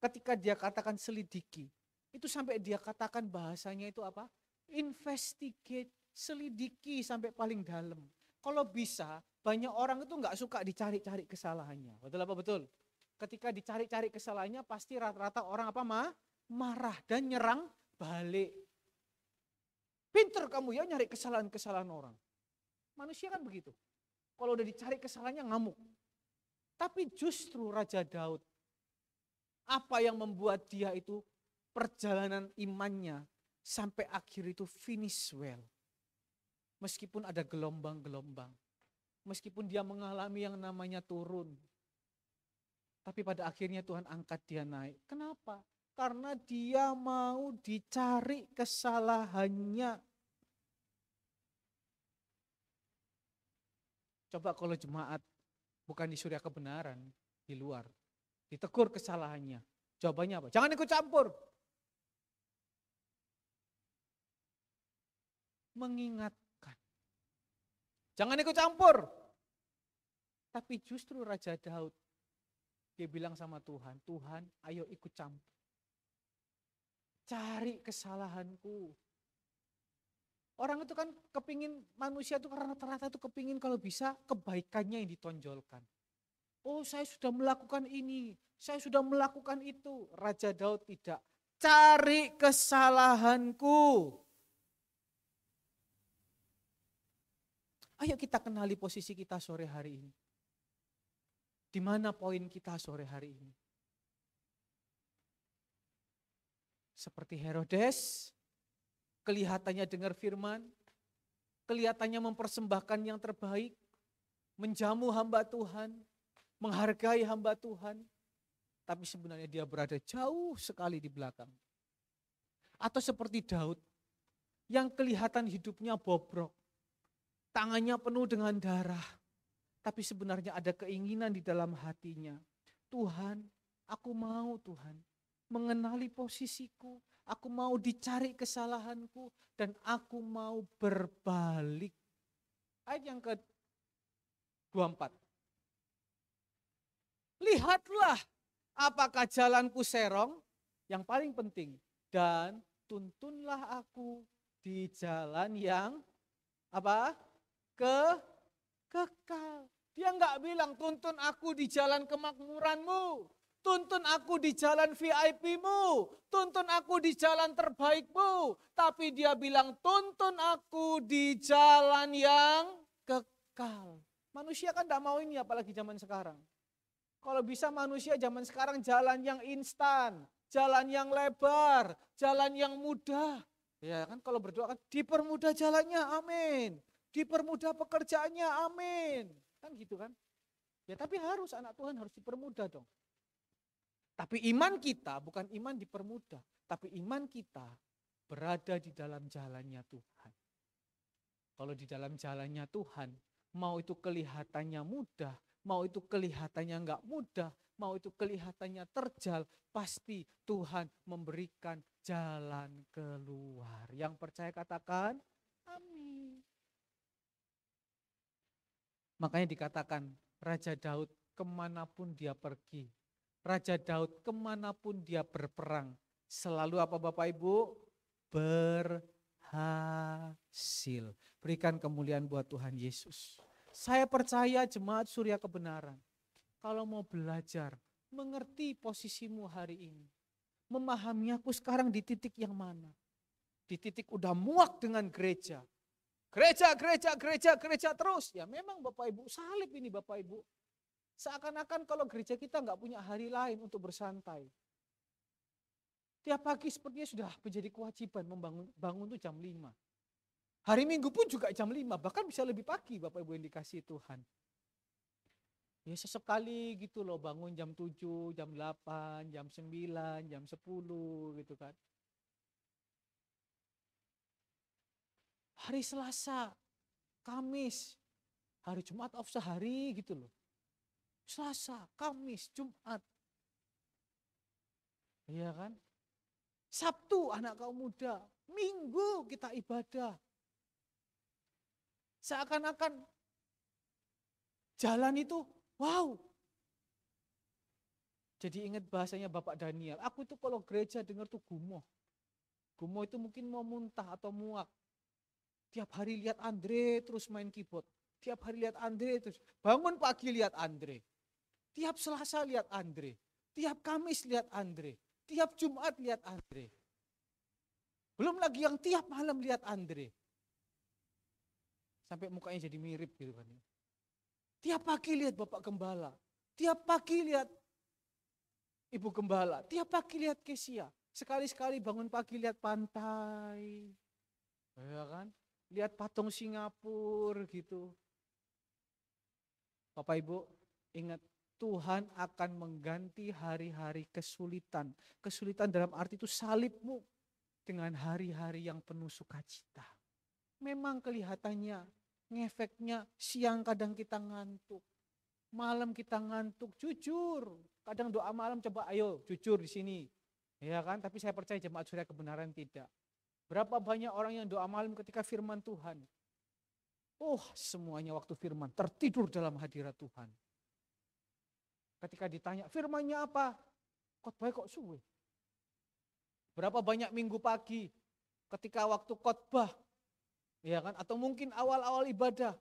Ketika dia katakan selidiki, itu sampai dia katakan bahasanya itu apa? Investigate, selidiki sampai paling dalam. Kalau bisa, banyak orang itu nggak suka dicari-cari kesalahannya. Betul apa betul? Ketika dicari-cari kesalahannya pasti rata-rata orang apa marah dan nyerang balik. Pinter kamu ya nyari kesalahan-kesalahan orang. Manusia kan begitu. Kalau udah dicari kesalahannya ngamuk. Tapi justru Raja Daud, apa yang membuat dia itu perjalanan imannya sampai akhir itu finish well. Meskipun ada gelombang-gelombang. Meskipun dia mengalami yang namanya turun. Tapi pada akhirnya Tuhan angkat dia naik. Kenapa? Karena dia mau dicari kesalahannya. Coba kalau jemaat bukan di surya kebenaran, di luar. Ditegur kesalahannya. Jawabannya apa? Jangan ikut campur. Mengingatkan. Jangan ikut campur. Tapi justru Raja Daud, dia bilang sama Tuhan, Tuhan ayo ikut campur. Cari kesalahanku. Orang itu kan kepingin, manusia itu karena rata-rata itu kepingin kalau bisa kebaikannya yang ditonjolkan. Oh saya sudah melakukan ini, saya sudah melakukan itu. Raja Daud tidak. Cari kesalahanku. Ayo kita kenali posisi kita sore hari ini. Di mana poin kita sore hari ini? Seperti Herodes, kelihatannya dengar firman, kelihatannya mempersembahkan yang terbaik, menjamu hamba Tuhan, menghargai hamba Tuhan, tapi sebenarnya dia berada jauh sekali di belakang. Atau seperti Daud, yang kelihatan hidupnya bobrok, tangannya penuh dengan darah, tapi sebenarnya ada keinginan di dalam hatinya. Tuhan, aku mau Tuhan mengenali posisiku, aku mau dicari kesalahanku, dan aku mau berbalik. Ayat yang ke-24. Lihatlah apakah jalanku serong, yang paling penting, dan tuntunlah aku di jalan yang apa? Kekal. Dia enggak bilang tuntun aku di jalan kemakmuranmu, tuntun aku di jalan VIP-mu, tuntun aku di jalan terbaikmu, tapi dia bilang tuntun aku di jalan yang kekal. Manusia kan enggak mau ini, apalagi zaman sekarang. Kalau bisa manusia zaman sekarang jalan yang instan, jalan yang lebar, jalan yang mudah. Ya kan, kalau berdoa kan dipermudah jalannya, amin. Dipermudah pekerjaannya, amin. Kan gitu kan. Ya tapi harus, anak Tuhan harus dipermudah dong. Tapi iman kita bukan iman dipermudah, tapi iman kita berada di dalam jalannya Tuhan. Kalau di dalam jalannya Tuhan, mau itu kelihatannya mudah, mau itu kelihatannya enggak mudah, mau itu kelihatannya terjal, pasti Tuhan memberikan jalan keluar. Yang percaya katakan, amin. Makanya dikatakan Raja Daud kemanapun dia pergi, Raja Daud kemanapun dia berperang, selalu apa Bapak Ibu? Berhasil. Berikan kemuliaan buat Tuhan Yesus. Saya percaya jemaat Surya Kebenaran, kalau mau belajar, mengerti posisimu hari ini, memahami aku sekarang di titik yang mana, di titik udah muak dengan gereja, gereja terus, ya memang Bapak Ibu, salib ini Bapak Ibu. Seakan-akan kalau gereja kita nggak punya hari lain untuk bersantai. Tiap pagi sepertinya sudah menjadi kewajiban bangun tuh jam 5. Hari Minggu pun juga jam 5, bahkan bisa lebih pagi Bapak Ibu yang dikasihi Tuhan. Ya sesekali gitu loh, bangun jam 7, jam 8, jam 9, jam 10 gitu kan. Hari Selasa, Kamis, hari Jumat off sehari gitu loh. Selasa, Kamis, Jumat. Iya kan? Sabtu anak kaum muda, Minggu kita ibadah. Seakan-akan jalan itu, wow. Jadi ingat bahasanya Bapak Daniel, aku itu kalau gereja dengar tuh gumoh. Gumoh itu mungkin mau muntah atau muak. Tiap hari lihat Andre terus main keyboard. Tiap hari lihat Andre terus, bangun pagi lihat Andre. Tiap Selasa lihat Andre. Tiap Kamis lihat Andre. Tiap Jumat lihat Andre. Belum lagi yang tiap malam lihat Andre. Sampai mukanya jadi mirip gitu kan. Tiap pagi lihat Bapak Gembala. Tiap pagi lihat Ibu Gembala. Tiap pagi lihat Kesia. Sekali-sekali bangun pagi lihat pantai. Ya kan? Lihat patung Singapura gitu. Bapak Ibu, ingat Tuhan akan mengganti hari-hari kesulitan. Kesulitan dalam arti itu salibmu dengan hari-hari yang penuh sukacita. Memang kelihatannya, ngefeknya siang kadang kita ngantuk. Malam kita ngantuk, jujur. Kadang doa malam coba ayo jujur di sini. Ya kan, tapi saya percaya jemaat Surya Kebenaran tidak. Berapa banyak orang yang doa malam ketika firman Tuhan. Oh, semuanya waktu firman tertidur dalam hadirat Tuhan. Ketika ditanya, firmannya apa? Khotbah kok suwe. Berapa banyak minggu pagi ketika waktu khotbah, ya kan? Atau mungkin awal-awal ibadah,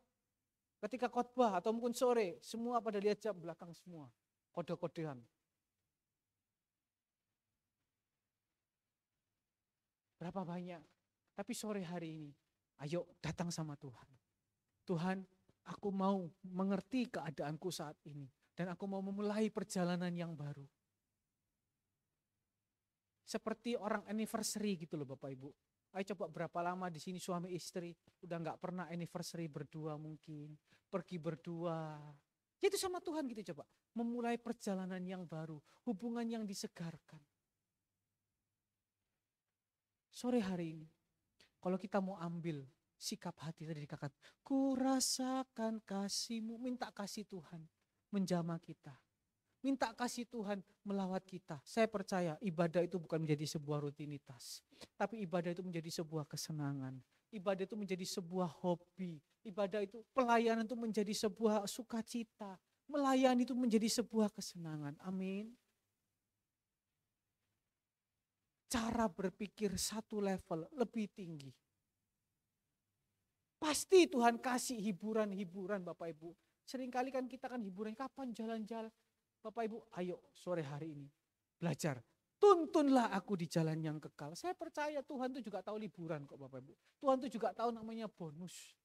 ketika khotbah atau mungkin sore, semua pada lihat jam belakang semua, kode-kodean. Berapa banyak? Tapi sore hari ini, ayo datang sama Tuhan. Tuhan, aku mau mengerti keadaanku saat ini. Dan aku mau memulai perjalanan yang baru. Seperti orang anniversary gitu loh Bapak Ibu. Ayo coba berapa lama di sini suami istri udah nggak pernah anniversary berdua mungkin. Pergi berdua. Itu sama Tuhan gitu coba. Memulai perjalanan yang baru. Hubungan yang disegarkan. Sore hari ini. Kalau kita mau ambil sikap hati tadi dikatakan, ku rasakan kasih-Mu, minta kasih Tuhan menjamah kita. Minta kasih Tuhan melawat kita. Saya percaya ibadah itu bukan menjadi sebuah rutinitas. Tapi ibadah itu menjadi sebuah kesenangan. Ibadah itu menjadi sebuah hobi. Ibadah itu, pelayanan itu menjadi sebuah sukacita. Melayani itu menjadi sebuah kesenangan. Amin. Cara berpikir satu level lebih tinggi. Pasti Tuhan kasih hiburan-hiburan Bapak Ibu. Seringkali kan kita kan hiburan, kapan jalan-jalan. Bapak Ibu, ayo sore hari ini belajar. Tuntunlah aku di jalan yang kekal. Saya percaya Tuhan itu juga tahu liburan kok Bapak Ibu. Tuhan itu juga tahu namanya bonus.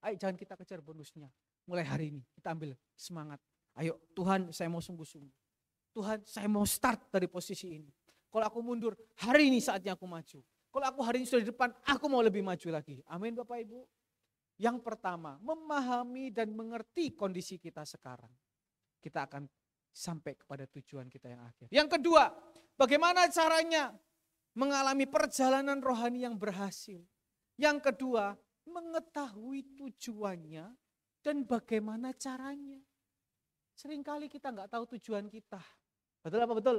Ayo jangan kita kejar bonusnya. Mulai hari ini kita ambil semangat. Ayo Tuhan saya mau sungguh-sungguh. Tuhan saya mau start dari posisi ini. Kalau aku mundur, hari ini saatnya aku maju. Kalau aku hari ini sudah di depan, aku mau lebih maju lagi. Amin Bapak Ibu. Yang pertama, memahami dan mengerti kondisi kita sekarang. Kita akan sampai kepada tujuan kita yang akhir. Yang kedua, bagaimana caranya mengalami perjalanan rohani yang berhasil. Yang kedua, mengetahui tujuannya dan bagaimana caranya. Seringkali kita nggak tahu tujuan kita. Betul apa betul?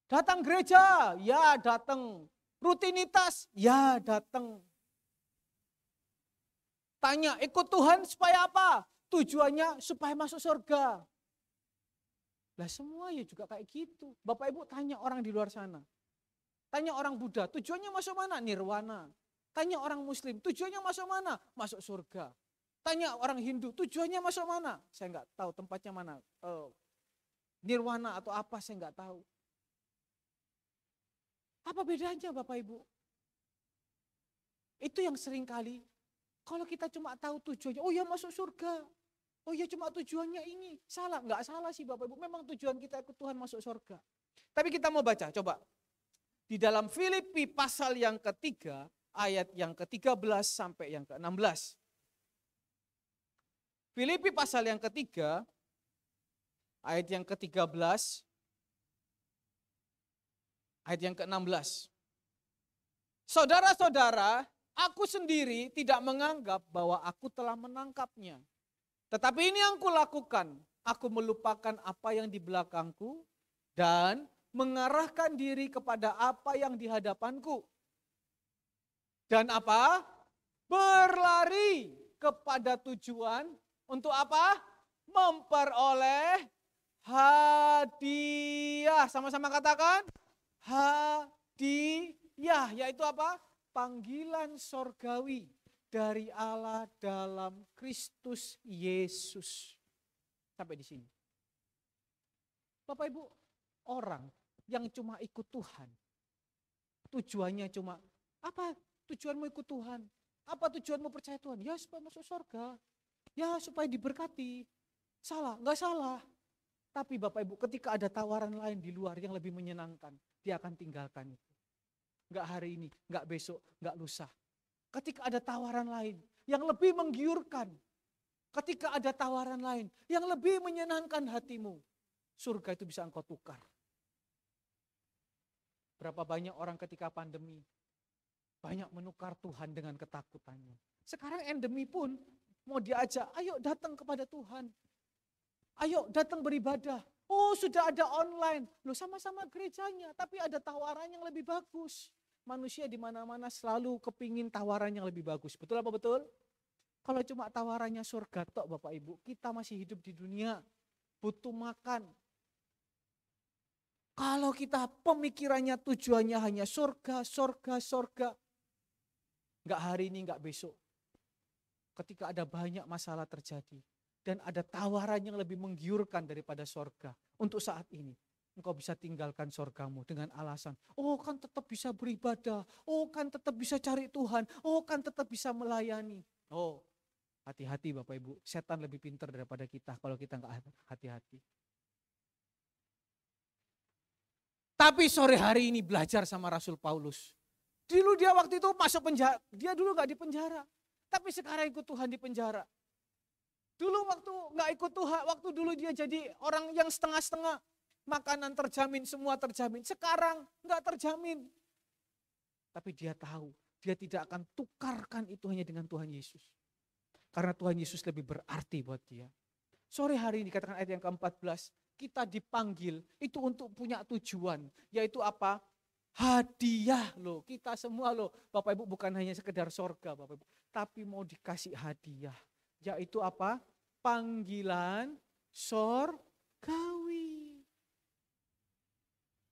Datang gereja, ya datang. Rutinitas, ya datang. Tanya, ikut Tuhan supaya apa? Tujuannya supaya masuk surga. Lah semua ya juga kayak gitu. Bapak Ibu tanya orang di luar sana. Tanya orang Buddha, tujuannya masuk mana? Nirwana. Tanya orang Muslim, tujuannya masuk mana? Masuk surga. Tanya orang Hindu, tujuannya masuk mana? Saya nggak tahu tempatnya mana. Nirwana atau apa saya nggak tahu. Apa bedanya Bapak Ibu? Itu yang sering kali, kalau kita cuma tahu tujuannya, oh ya masuk surga. Oh ya cuma tujuannya ini. Salah, enggak salah sih Bapak Ibu. Memang tujuan kita ikut Tuhan masuk surga. Tapi kita mau baca, coba. Di dalam Filipi pasal yang ketiga, ayat yang ke-13 sampai yang ke-16. Filipi pasal yang ketiga, ayat yang ke-13, ayat yang ke-16. Saudara-saudara, aku sendiri tidak menganggap bahwa aku telah menangkapnya. Tetapi ini yang kulakukan, aku melupakan apa yang di belakangku dan mengarahkan diri kepada apa yang di hadapanku. Dan apa? Berlari kepada tujuan untuk apa? Memperoleh hadiah. Sama-sama katakan. Hadiah, yaitu apa? Panggilan sorgawi dari Allah dalam Kristus Yesus. Sampai di sini. Bapak Ibu, orang yang cuma ikut Tuhan, tujuannya cuma, apa tujuanmu ikut Tuhan? Apa tujuanmu percaya Tuhan? Ya supaya masuk surga, ya supaya diberkati. Salah, enggak salah. Tapi Bapak Ibu, ketika ada tawaran lain di luar yang lebih menyenangkan, dia akan tinggalkan itu. Enggak hari ini, enggak besok, enggak lusa. Ketika ada tawaran lain yang lebih menggiurkan, ketika ada tawaran lain yang lebih menyenangkan hatimu, surga itu bisa engkau tukar. Berapa banyak orang ketika pandemi, banyak menukar Tuhan dengan ketakutannya. Sekarang endemi pun mau diajak, ayo datang kepada Tuhan. Ayo datang beribadah. Oh sudah ada online, loh sama-sama gerejanya, tapi ada tawaran yang lebih bagus. Manusia di mana-mana selalu kepingin tawaran yang lebih bagus. Betul apa betul? Kalau cuma tawarannya surga tok Bapak Ibu, kita masih hidup di dunia, butuh makan. Kalau kita pemikirannya tujuannya hanya surga, surga, surga. Enggak hari ini, enggak besok. Ketika ada banyak masalah terjadi. Dan ada tawaran yang lebih menggiurkan daripada surga. Untuk saat ini. Engkau bisa tinggalkan surgamu dengan alasan. Oh kan tetap bisa beribadah. Oh kan tetap bisa cari Tuhan. Oh kan tetap bisa melayani. Oh, hati-hati Bapak Ibu, setan lebih pintar daripada kita kalau kita nggak hati-hati. Tapi sore hari ini belajar sama Rasul Paulus. Dulu dia waktu itu masuk penjara, dia dulu nggak di penjara, tapi sekarang ikut Tuhan di penjara. Dulu waktu nggak ikut Tuhan, waktu dulu dia jadi orang yang setengah-setengah, makanan terjamin, semua terjamin. Sekarang nggak terjamin. Tapi dia tahu, dia tidak akan tukarkan itu hanya dengan Tuhan Yesus. Karena Tuhan Yesus lebih berarti buat dia. Sore hari ini katakan ayat yang ke-14, kita dipanggil itu untuk punya tujuan. Yaitu apa? Hadiah loh, kita semua loh. Bapak Ibu bukan hanya sekedar sorga Bapak Ibu. Tapi mau dikasih hadiah. Yaitu apa? Panggilan sorgawi.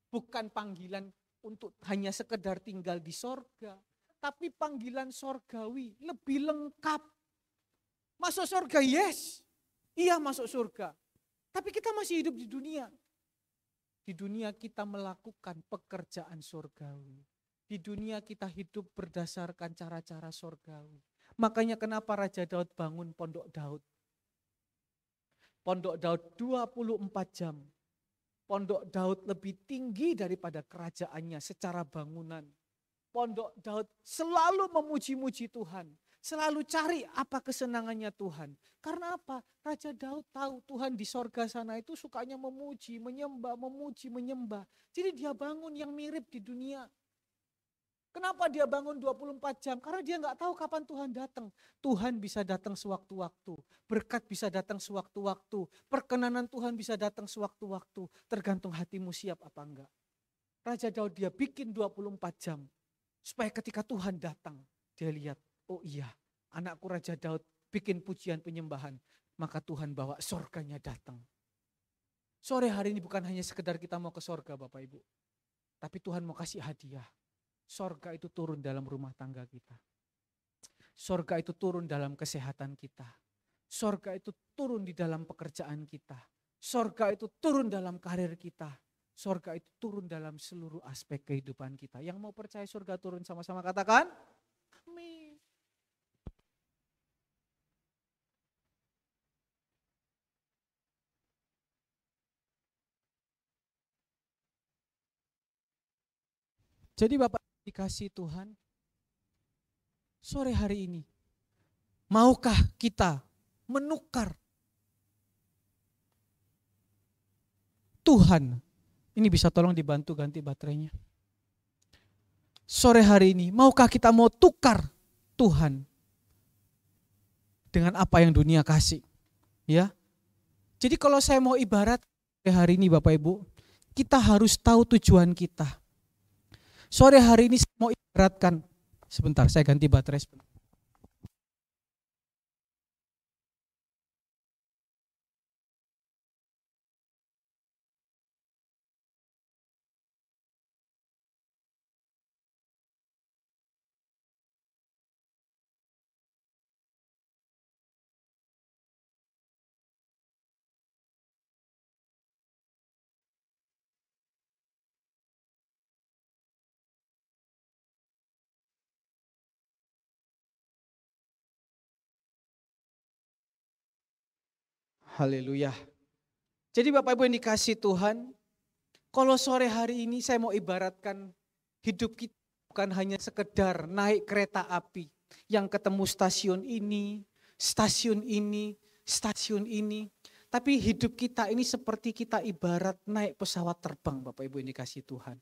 Bukan panggilan untuk hanya sekedar tinggal di sorga. Tapi panggilan sorgawi, lebih lengkap. Masuk surga, yes. Iya masuk surga. Tapi kita masih hidup di dunia. Di dunia kita melakukan pekerjaan surgawi. Di dunia kita hidup berdasarkan cara-cara surgawi. Makanya kenapa Raja Daud bangun Pondok Daud. Pondok Daud 24 jam. Pondok Daud lebih tinggi daripada kerajaannya secara bangunan. Pondok Daud selalu memuji-muji Tuhan. Selalu cari apa kesenangannya Tuhan. Karena apa? Raja Daud tahu Tuhan di sorga sana itu sukanya memuji, menyembah, memuji, menyembah. Jadi dia bangun yang mirip di dunia. Kenapa dia bangun 24 jam? Karena dia nggak tahu kapan Tuhan datang. Tuhan bisa datang sewaktu-waktu. Berkat bisa datang sewaktu-waktu. Perkenanan Tuhan bisa datang sewaktu-waktu. Tergantung hatimu siap apa enggak. Raja Daud dia bikin 24 jam. Supaya ketika Tuhan datang, dia lihat, oh iya, anakku Raja Daud bikin pujian penyembahan, maka Tuhan bawa sorganya datang. Sore hari ini bukan hanya sekedar kita mau ke sorga Bapak Ibu, tapi Tuhan mau kasih hadiah. Sorga itu turun dalam rumah tangga kita. Sorga itu turun dalam kesehatan kita. Sorga itu turun di dalam pekerjaan kita. Sorga itu turun dalam karir kita. Sorga itu turun dalam seluruh aspek kehidupan kita. Yang mau percaya surga turun sama-sama katakan? Amin. Jadi Bapak dikasih Tuhan, sore hari ini, maukah kita menukar Tuhan? Ini bisa tolong dibantu ganti baterainya. Sore hari ini, maukah kita mau tukar Tuhan dengan apa yang dunia kasih? Ya. Jadi kalau saya mau ibarat hari ini Bapak Ibu, kita harus tahu tujuan kita. Sore hari ini saya mau ibaratkan, sebentar saya ganti baterai sebentar. Haleluya. Jadi Bapak Ibu yang dikasih Tuhan, kalau sore hari ini saya mau ibaratkan hidup kita bukan hanya sekedar naik kereta api yang ketemu stasiun ini, stasiun ini, stasiun ini. Tapi hidup kita ini seperti kita ibarat naik pesawat terbang Bapak Ibu yang dikasih Tuhan.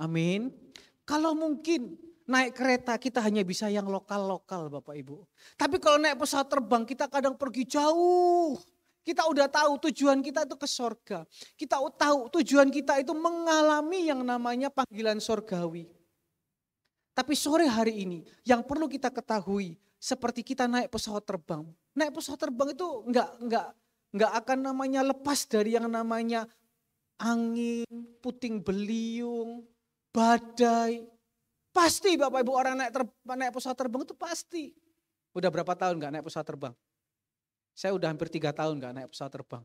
Amin. Kalau mungkin naik kereta kita hanya bisa yang lokal-lokal Bapak Ibu. Tapi kalau naik pesawat terbang kita kadang pergi jauh. Kita udah tahu tujuan kita itu ke sorga. Kita tahu tujuan kita itu mengalami yang namanya panggilan sorgawi. Tapi sore hari ini yang perlu kita ketahui seperti kita naik pesawat terbang. Naik pesawat terbang itu enggak akan namanya lepas dari yang namanya angin, puting beliung, badai. Pasti Bapak Ibu orang naik pesawat terbang itu pasti. Udah berapa tahun enggak naik pesawat terbang? Saya udah hampir 3 tahun enggak naik pesawat terbang.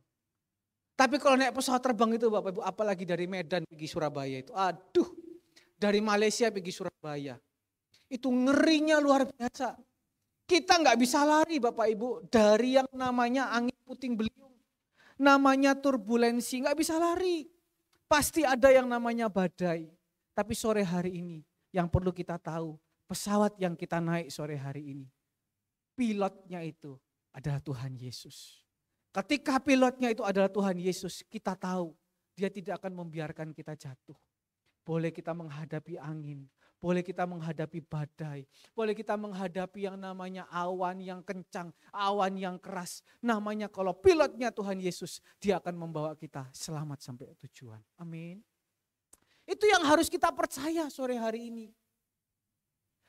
Tapi kalau naik pesawat terbang itu Bapak Ibu, apalagi dari Medan pergi Surabaya itu, aduh, dari Malaysia pergi Surabaya. Itu ngerinya luar biasa. Kita nggak bisa lari Bapak Ibu dari yang namanya angin puting beliung. Namanya turbulensi, nggak bisa lari. Pasti ada yang namanya badai. Tapi sore hari ini yang perlu kita tahu, pesawat yang kita naik sore hari ini, pilotnya itu adalah Tuhan Yesus. Ketika pilotnya itu adalah Tuhan Yesus, kita tahu dia tidak akan membiarkan kita jatuh. Boleh kita menghadapi angin, boleh kita menghadapi badai, boleh kita menghadapi yang namanya awan yang kencang, awan yang keras. Namanya kalau pilotnya Tuhan Yesus, dia akan membawa kita selamat sampai tujuan. Amin. Itu yang harus kita percaya sore hari ini.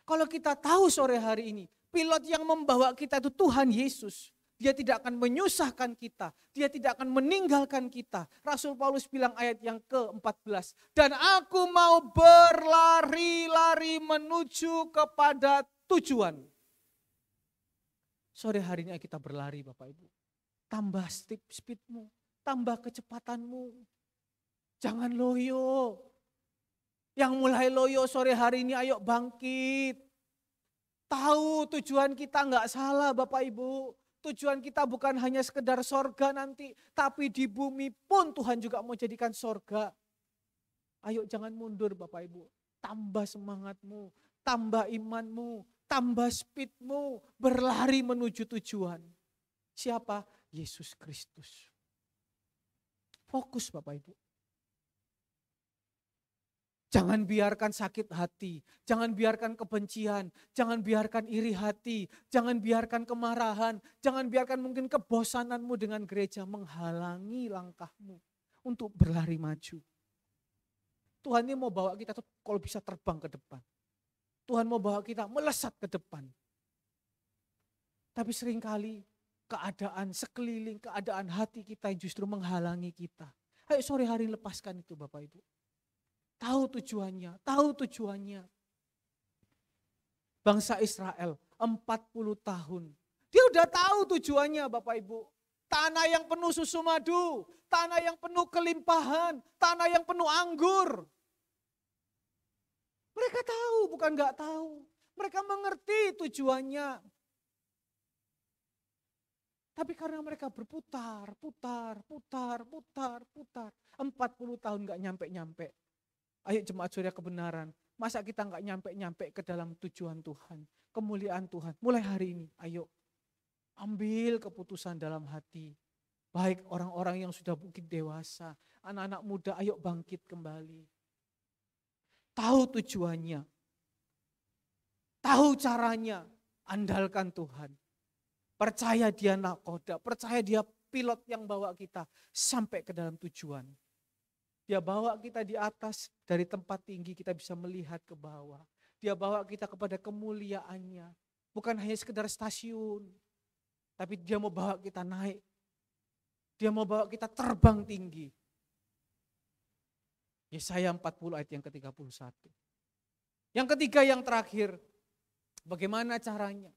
Kalau kita tahu sore hari ini, pilot yang membawa kita itu Tuhan Yesus. Dia tidak akan menyusahkan kita. Dia tidak akan meninggalkan kita. Rasul Paulus bilang ayat yang ke-14. Dan aku mau berlari-lari menuju kepada tujuan. Sore hari ini kita berlari Bapak Ibu. Tambah speedmu, tambah kecepatanmu. Jangan loyo. Yang mulai loyo sore hari ini ayo bangkit. Tahu tujuan kita enggak salah Bapak Ibu. Tujuan kita bukan hanya sekedar sorga nanti, tapi di bumi pun Tuhan juga mau jadikan sorga. Ayo jangan mundur Bapak Ibu, tambah semangatmu, tambah imanmu, tambah speedmu, berlari menuju tujuan. Siapa? Yesus Kristus. Fokus Bapak Ibu. Jangan biarkan sakit hati, jangan biarkan kebencian, jangan biarkan iri hati, jangan biarkan kemarahan, jangan biarkan mungkin kebosananmu dengan gereja menghalangi langkahmu untuk berlari maju. Tuhan ini mau bawa kita tuh kalau bisa terbang ke depan. Tuhan mau bawa kita melesat ke depan. Tapi seringkali keadaan sekeliling, keadaan hati kita justru menghalangi kita. Ayo sore hari lepaskan itu Bapak Ibu. Tahu tujuannya. Bangsa Israel 40 tahun. Dia udah tahu tujuannya Bapak Ibu. Tanah yang penuh susu madu, tanah yang penuh kelimpahan, tanah yang penuh anggur. Mereka tahu, bukan gak tahu. Mereka mengerti tujuannya. Tapi karena mereka berputar, 40 tahun gak nyampe-nyampe. Ayo jemaat surya kebenaran, masa kita nggak nyampe-nyampe ke dalam tujuan Tuhan, kemuliaan Tuhan. Mulai hari ini, ayo ambil keputusan dalam hati. Baik orang-orang yang sudah mungkin dewasa, anak-anak muda, ayo bangkit kembali. Tahu tujuannya, tahu caranya, andalkan Tuhan. Percaya dia nakoda, percaya dia pilot yang bawa kita sampai ke dalam tujuan. Dia bawa kita di atas, dari tempat tinggi kita bisa melihat ke bawah. Dia bawa kita kepada kemuliaannya. Bukan hanya sekedar stasiun, tapi dia mau bawa kita naik. Dia mau bawa kita terbang tinggi. Yesaya 40 ayat yang ke-31. Yang ketiga yang terakhir, bagaimana caranya?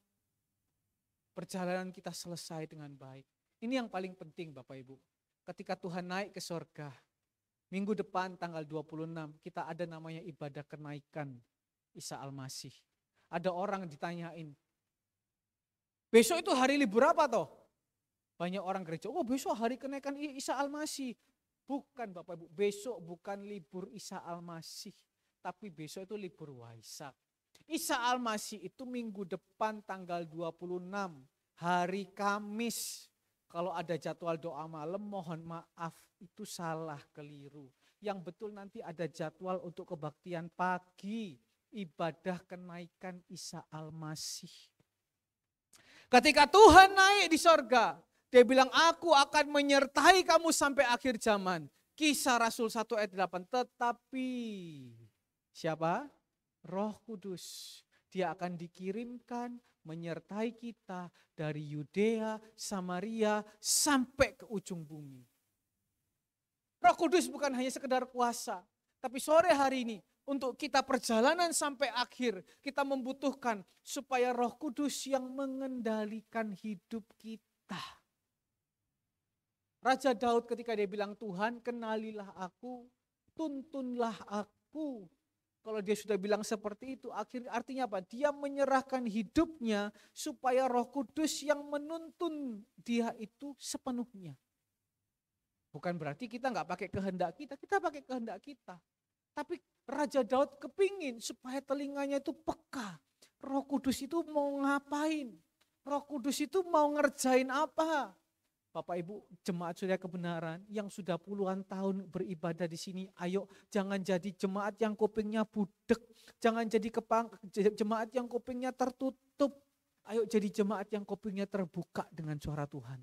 Perjalanan kita selesai dengan baik. Ini yang paling penting Bapak Ibu. Ketika Tuhan naik ke sorga, minggu depan tanggal 26 kita ada namanya ibadah kenaikan Isa Al-Masih. Ada orang ditanyain, besok itu hari libur apa toh? Banyak orang gereja, oh besok hari kenaikan Isa Al-Masih. Bukan Bapak Ibu, besok bukan libur Isa Al-Masih. Tapi besok itu libur Waisak. Isa Al-Masih itu minggu depan tanggal 26, hari Kamis. Kalau ada jadwal doa malam, mohon maaf itu salah, keliru. Yang betul nanti ada jadwal untuk kebaktian pagi, ibadah kenaikan Isa Al-Masih. Ketika Tuhan naik di sorga, dia bilang aku akan menyertai kamu sampai akhir zaman. Kisah Rasul 1 ayat 8, tetapi siapa? Roh Kudus. Dia akan dikirimkan menyertai kita dari Yudea, Samaria, sampai ke ujung bumi. Roh Kudus bukan hanya sekedar kuasa, tapi sore hari ini untuk kita perjalanan sampai akhir, kita membutuhkan supaya Roh Kudus yang mengendalikan hidup kita. Raja Daud ketika dia bilang, Tuhan kenalilah aku, tuntunlah aku. Kalau dia sudah bilang seperti itu, artinya apa? Dia menyerahkan hidupnya supaya Roh Kudus yang menuntun dia itu sepenuhnya. Bukan berarti kita nggak pakai kehendak kita pakai kehendak kita. Tapi Raja Daud kepingin supaya telinganya itu peka. Roh Kudus itu mau ngapain? Roh Kudus itu mau ngerjain apa? Bapak Ibu jemaat surya kebenaran yang sudah puluhan tahun beribadah di sini, ayo jangan jadi jemaat yang kupingnya budek, jangan jadi jemaat yang kupingnya tertutup, ayo jadi jemaat yang kupingnya terbuka dengan suara Tuhan.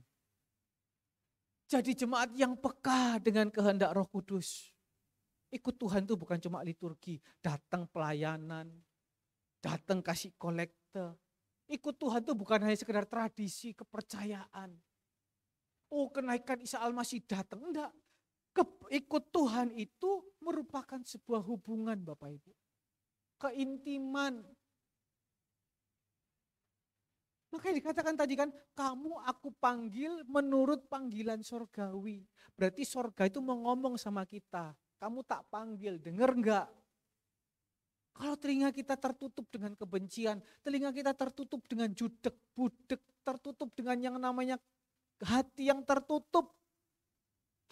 Jadi jemaat yang peka dengan kehendak Roh Kudus. Ikut Tuhan itu bukan cuma liturgi, datang pelayanan, datang kasih kolekte. Ikut Tuhan itu bukan hanya sekedar tradisi, kepercayaan. Oh, kenaikan Isa Al-Masih datang. Enggak. Ikut Tuhan itu merupakan sebuah hubungan Bapak Ibu. Keintiman. Makanya dikatakan tadi kan, kamu aku panggil menurut panggilan sorgawi. Berarti sorga itu mau ngomong sama kita. Kamu tak panggil, denger enggak? Kalau telinga kita tertutup dengan kebencian, telinga kita tertutup dengan judek, budek, tertutup dengan yang namanya hati yang tertutup,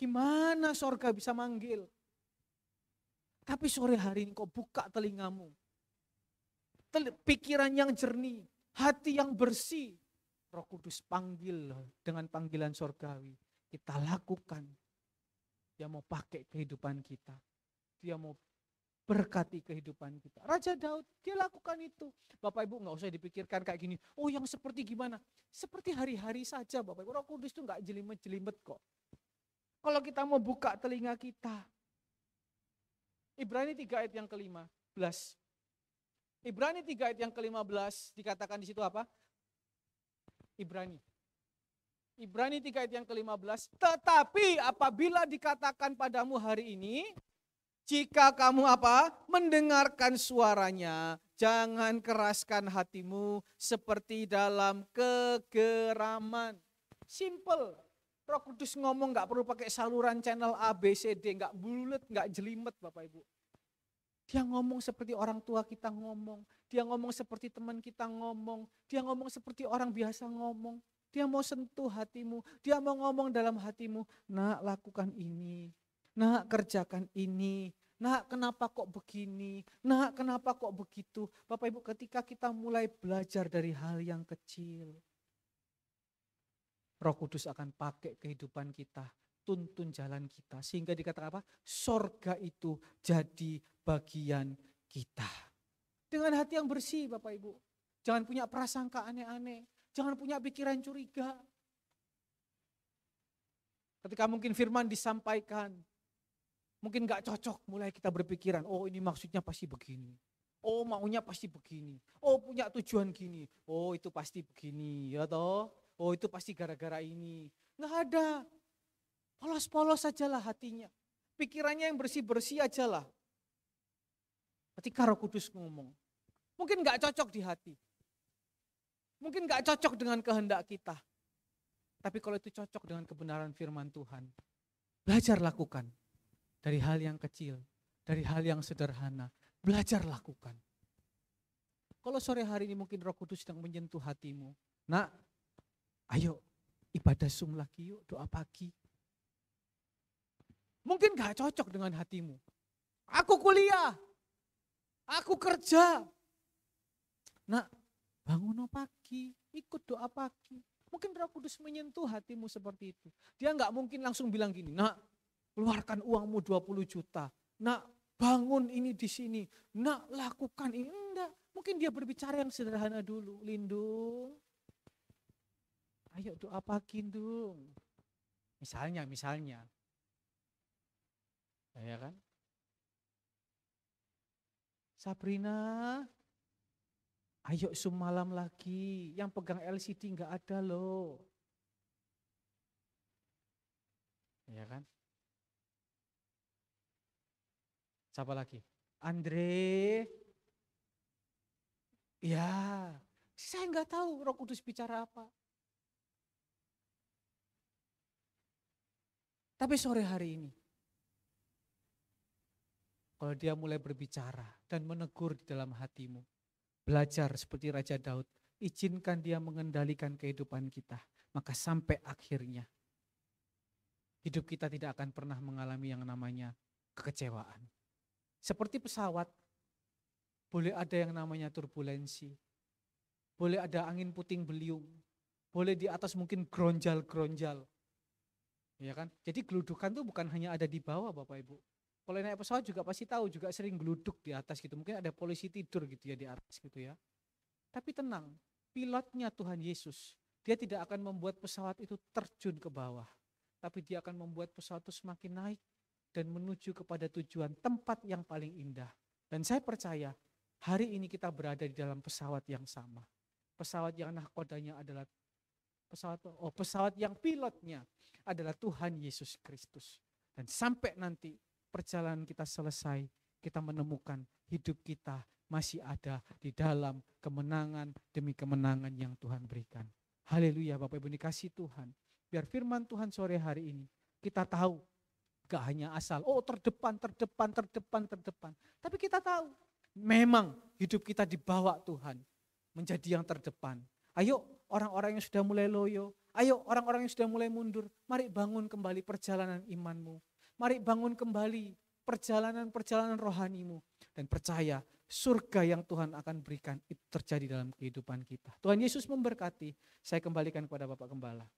gimana sorga bisa manggil? Tapi sore hari ini kau buka telingamu, pikiran yang jernih, hati yang bersih, Roh Kudus panggil dengan panggilan sorgawi. Kita lakukan. Dia mau pakai kehidupan kita. Dia mau berkati kehidupan kita. Raja Daud, dia lakukan itu. Bapak Ibu gak usah dipikirkan kayak gini, oh yang seperti gimana? Seperti hari-hari saja Bapak Ibu, Roh Kudus itu gak jelimet-jelimet kok. Kalau kita mau buka telinga kita. Ibrani 3 ayat yang ke-15. Ibrani 3 ayat yang ke-15 dikatakan di situ apa? Ibrani 3 ayat yang ke-15. Tetapi apabila dikatakan padamu hari ini, jika kamu apa? Mendengarkan suaranya, jangan keraskan hatimu seperti dalam kegeraman. Simple. Roh Kudus ngomong gak perlu pakai saluran channel A, B, C, D. Gak bulet, gak jelimet Bapak Ibu. Dia ngomong seperti orang tua kita ngomong. Dia ngomong seperti teman kita ngomong. Dia ngomong seperti orang biasa ngomong. Dia mau sentuh hatimu. Dia mau ngomong dalam hatimu. Nak, lakukan ini. Nak, kerjakan ini. Nak, kenapa kok begini? Nak, kenapa kok begitu? Bapak Ibu, ketika kita mulai belajar dari hal yang kecil, Roh Kudus akan pakai kehidupan kita, tuntun jalan kita. Sehingga dikatakan apa? Sorga itu jadi bagian kita. Dengan hati yang bersih Bapak Ibu. Jangan punya prasangka aneh-aneh. Jangan punya pikiran curiga. Ketika mungkin firman disampaikan, mungkin gak cocok, mulai kita berpikiran, oh ini maksudnya pasti begini. Oh maunya pasti begini. Oh punya tujuan gini. Oh itu pasti begini, ya toh. Oh itu pasti gara-gara ini. Nggak ada. Polos-polos sajalah hatinya. Pikirannya yang bersih-bersih ajalah. Ketika Roh Kudus ngomong. Mungkin nggak cocok di hati. Mungkin nggak cocok dengan kehendak kita. Tapi kalau itu cocok dengan kebenaran firman Tuhan. Belajar lakukan. Dari hal yang kecil. Dari hal yang sederhana. Belajar lakukan. Kalau sore hari ini mungkin Roh Kudus sedang menyentuh hatimu. Nak, ayo ibadah Zoom lagi yuk, doa pagi. Mungkin gak cocok dengan hatimu. Aku kuliah, aku kerja. Nak, bangun pagi, ikut doa pagi. Mungkin Roh Kudus menyentuh hatimu seperti itu. Dia gak mungkin langsung bilang gini, nak keluarkan uangmu 20 juta. Nak bangun ini di sini. Nak lakukan ini. Enggak, mungkin dia berbicara yang sederhana dulu. Lindung. Ayo doa pagi dong. Misalnya. Ya kan? Sabrina, ayo Zoom malam lagi. Yang pegang LCD enggak ada loh. Ya kan? Siapa lagi? Andre. Ya, saya enggak tahu Roh Kudus bicara apa. Tapi sore hari ini, kalau dia mulai berbicara dan menegur di dalam hatimu. Belajar seperti Raja Daud, izinkan dia mengendalikan kehidupan kita. Maka sampai akhirnya hidup kita tidak akan pernah mengalami yang namanya kekecewaan. Seperti pesawat, boleh ada yang namanya turbulensi, boleh ada angin puting beliung, boleh di atas mungkin gronjal-gronjal. Ya kan? Jadi geludukan tuh bukan hanya ada di bawah Bapak Ibu. Kalau naik pesawat juga pasti tahu, juga sering geluduk di atas gitu. Mungkin ada polisi tidur gitu ya di atas gitu ya. Tapi tenang, pilotnya Tuhan Yesus, dia tidak akan membuat pesawat itu terjun ke bawah. Tapi dia akan membuat pesawat itu semakin naik dan menuju kepada tujuan tempat yang paling indah. Dan saya percaya hari ini kita berada di dalam pesawat yang sama. Pesawat yang nahkodanya adalah pesawat yang pilotnya adalah Tuhan Yesus Kristus. Dan sampai nanti perjalanan kita selesai, kita menemukan hidup kita masih ada di dalam kemenangan demi kemenangan yang Tuhan berikan. Haleluya Bapak Ibu dikasih Tuhan. Biar firman Tuhan sore hari ini kita tahu gak hanya asal, terdepan. Tapi kita tahu memang hidup kita dibawa Tuhan menjadi yang terdepan. Ayo orang-orang yang sudah mulai loyo, ayo orang-orang yang sudah mulai mundur, mari bangun kembali perjalanan imanmu. Mari bangun kembali perjalanan rohanimu. Dan percaya surga yang Tuhan akan berikan itu terjadi dalam kehidupan kita. Tuhan Yesus memberkati. Saya kembalikan kepada Bapak Gembala.